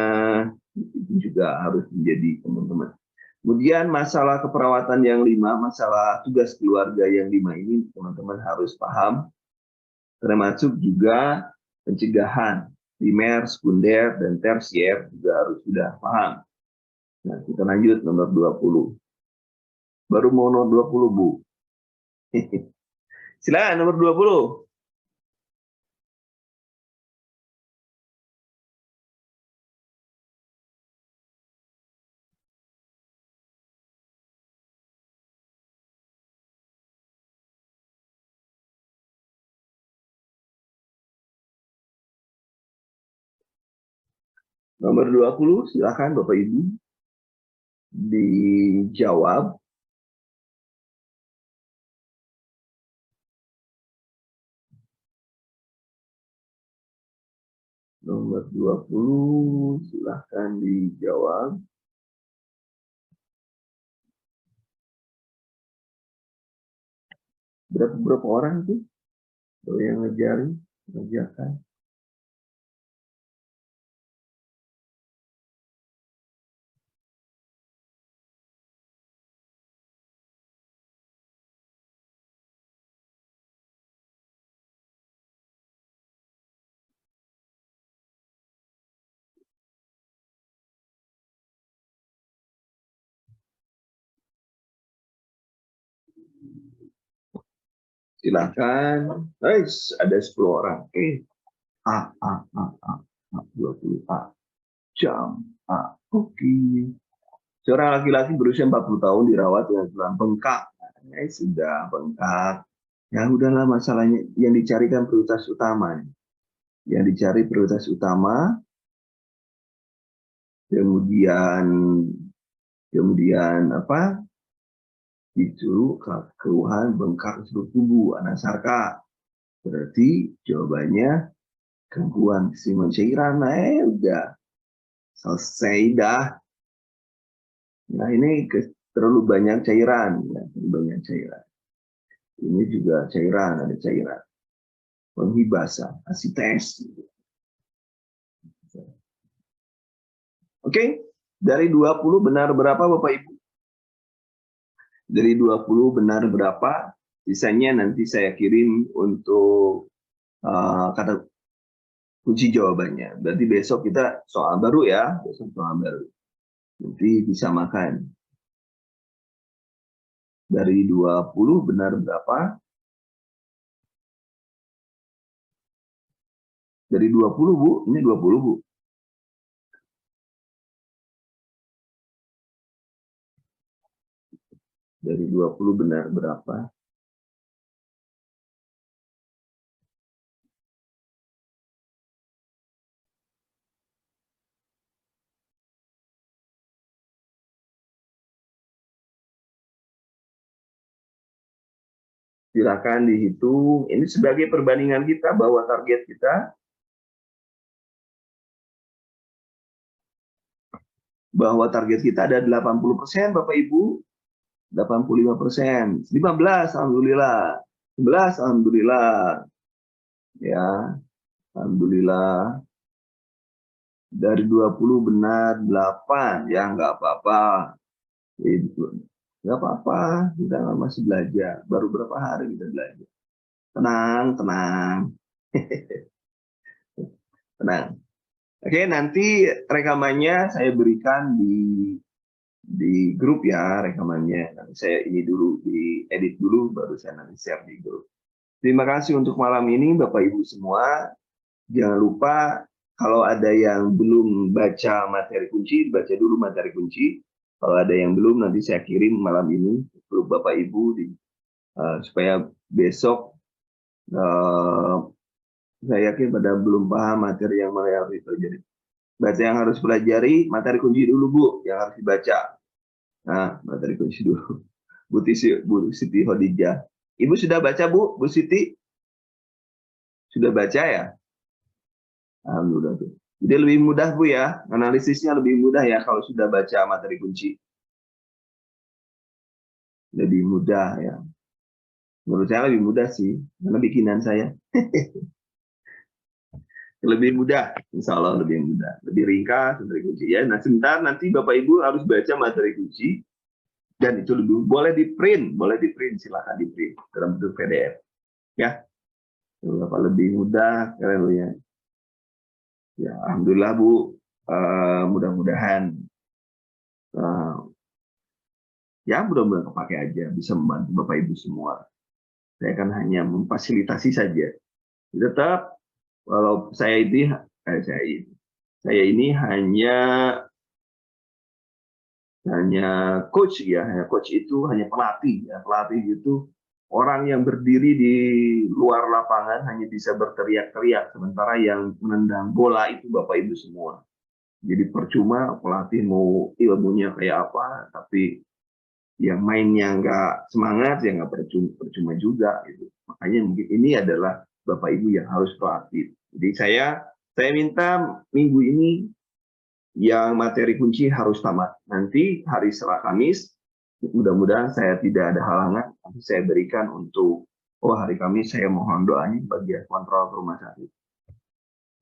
itu juga harus menjadi teman-teman. Kemudian masalah keperawatan yang 5, masalah tugas keluarga yang 5 ini teman-teman harus paham, termasuk juga pencegahan primer, sekunder, dan tersier juga harus sudah paham. Nah, kita lanjut nomor 20. Baru mau nomor 20, Bu. Silakan nomor 20. Nomor 20, silakan Bapak Ibu dijawab. Nomor 20, silakan dijawab. Berapa orang tuh yang ngerjakan? Silakan. Ada 10 orang. A, 20 A. Jam A. Oke. Seorang laki-laki berusia 40 tahun dirawat dengan tulang bengkak. Sudah bengkak. Ya udahlah, masalahnya yang dicarikan prioritas utama. Yang dicari prioritas utama, kemudian apa? Itu keluhan bengkak seluruh tubuh, anasarka. Berarti jawabannya gangguan keseimbangan cairan. Udah selesai dah. Nah, ini terlalu banyak cairan, ya, terlalu banyak cairan. Ini juga cairan, ada cairan. Penghibasan, asites. Oke, dari 20 benar berapa Bapak Ibu? Dari 20 benar berapa? Sisanya nanti saya kirim untuk kata kunci jawabannya. Berarti besok kita soal baru ya, besok soal baru. Nanti bisa makan. Dari 20 benar berapa? Dari 20, Bu. Ini 20, Bu. Dari 20 benar berapa? Silakan dihitung. Ini sebagai perbandingan kita bahwa target kita bahwa target kita ada 80% Bapak Ibu, 85%, 15 alhamdulillah, 11 alhamdulillah. Ya, alhamdulillah. Dari 20 benar 8, ya nggak apa-apa. Nggak apa-apa, kita masih belajar. Baru berapa hari kita belajar. Tenang, tenang. Tenang. Oke, nanti rekamannya saya berikan di grup ya, rekamannya. Nanti saya ini dulu, diedit dulu, baru saya nanti share di grup. Terima kasih untuk malam ini, Bapak Ibu semua. Jangan lupa, kalau ada yang belum baca materi kunci, baca dulu materi kunci. Kalau ada yang belum, nanti saya kirim malam ini grup Bapak Ibu supaya besok saya yakin pada belum paham materi yang mana yang harus dipelajari. Baca yang harus pelajari, materi kunci dulu Bu, yang harus dibaca. Nah, materi kunci dulu. Bu Siti Hodijah. Ibu sudah baca Bu Siti? Sudah baca ya? Alhamdulillah tuh. Jadi lebih mudah Bu ya, analisisnya lebih mudah ya kalau sudah baca materi kunci. Lebih mudah ya. Menurut saya lebih mudah sih, karena bikinan saya. Lebih mudah, insya Allah lebih mudah. Lebih ringkas materi kunci ya. Nah sebentar nanti Bapak Ibu harus baca materi kunci. Dan itu lebih boleh di print, silakan di print dalam bentuk PDF. Ya, Bapak lebih mudah kalian lihat. Ya, alhamdulillah Bu, mudah-mudahan ya mudah-mudahan kepake aja, bisa membantu Bapak Ibu semua. Saya kan hanya memfasilitasi saja. Tetap kalau saya ini hanya coach ya, coach itu hanya pelatih ya. Pelatih itu orang yang berdiri di luar lapangan hanya bisa berteriak-teriak, sementara yang menendang bola itu Bapak Ibu semua. Jadi percuma pelatih mau ilmunya kayak apa, tapi yang mainnya nggak semangat, ya nggak percuma juga gitu. Makanya mungkin ini adalah Bapak Ibu yang harus proaktif. Jadi saya minta minggu ini yang materi kunci harus tamat. Nanti hari Selasa Kamis, mudah-mudahan saya tidak ada halangan, nanti saya berikan untuk, hari Kamis saya mohon doanya bagian kontrol rumah sakit.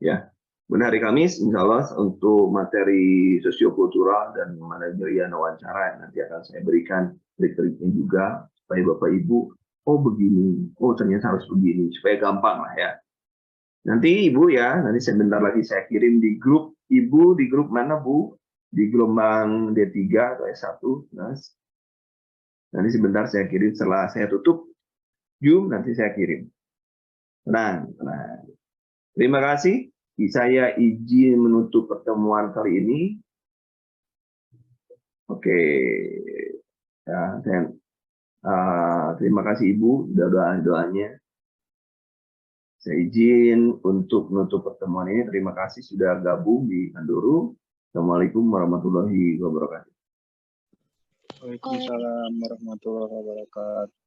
Ya, benar hari Kamis, insya Allah untuk materi sosiokultural dan manajerial wawancara nanti akan saya berikan trik-triknya juga, supaya Bapak Ibu, begini, ternyata harus begini, supaya gampang lah ya. Nanti Ibu ya, nanti sebentar lagi saya kirim di grup Ibu, di grup mana Bu? Di gelombang D3 atau S1. Nanti sebentar saya kirim, setelah saya tutup Zoom, nanti saya kirim. Tenang. Terima kasih. Saya izin menutup pertemuan kali ini. Oke. Ya, terima kasih Ibu, doanya. Saya izin untuk menutup pertemuan ini. Terima kasih sudah gabung di Anduru. Assalamualaikum warahmatullahi wabarakatuh. Waalaikumsalam warahmatullahi wabarakatuh.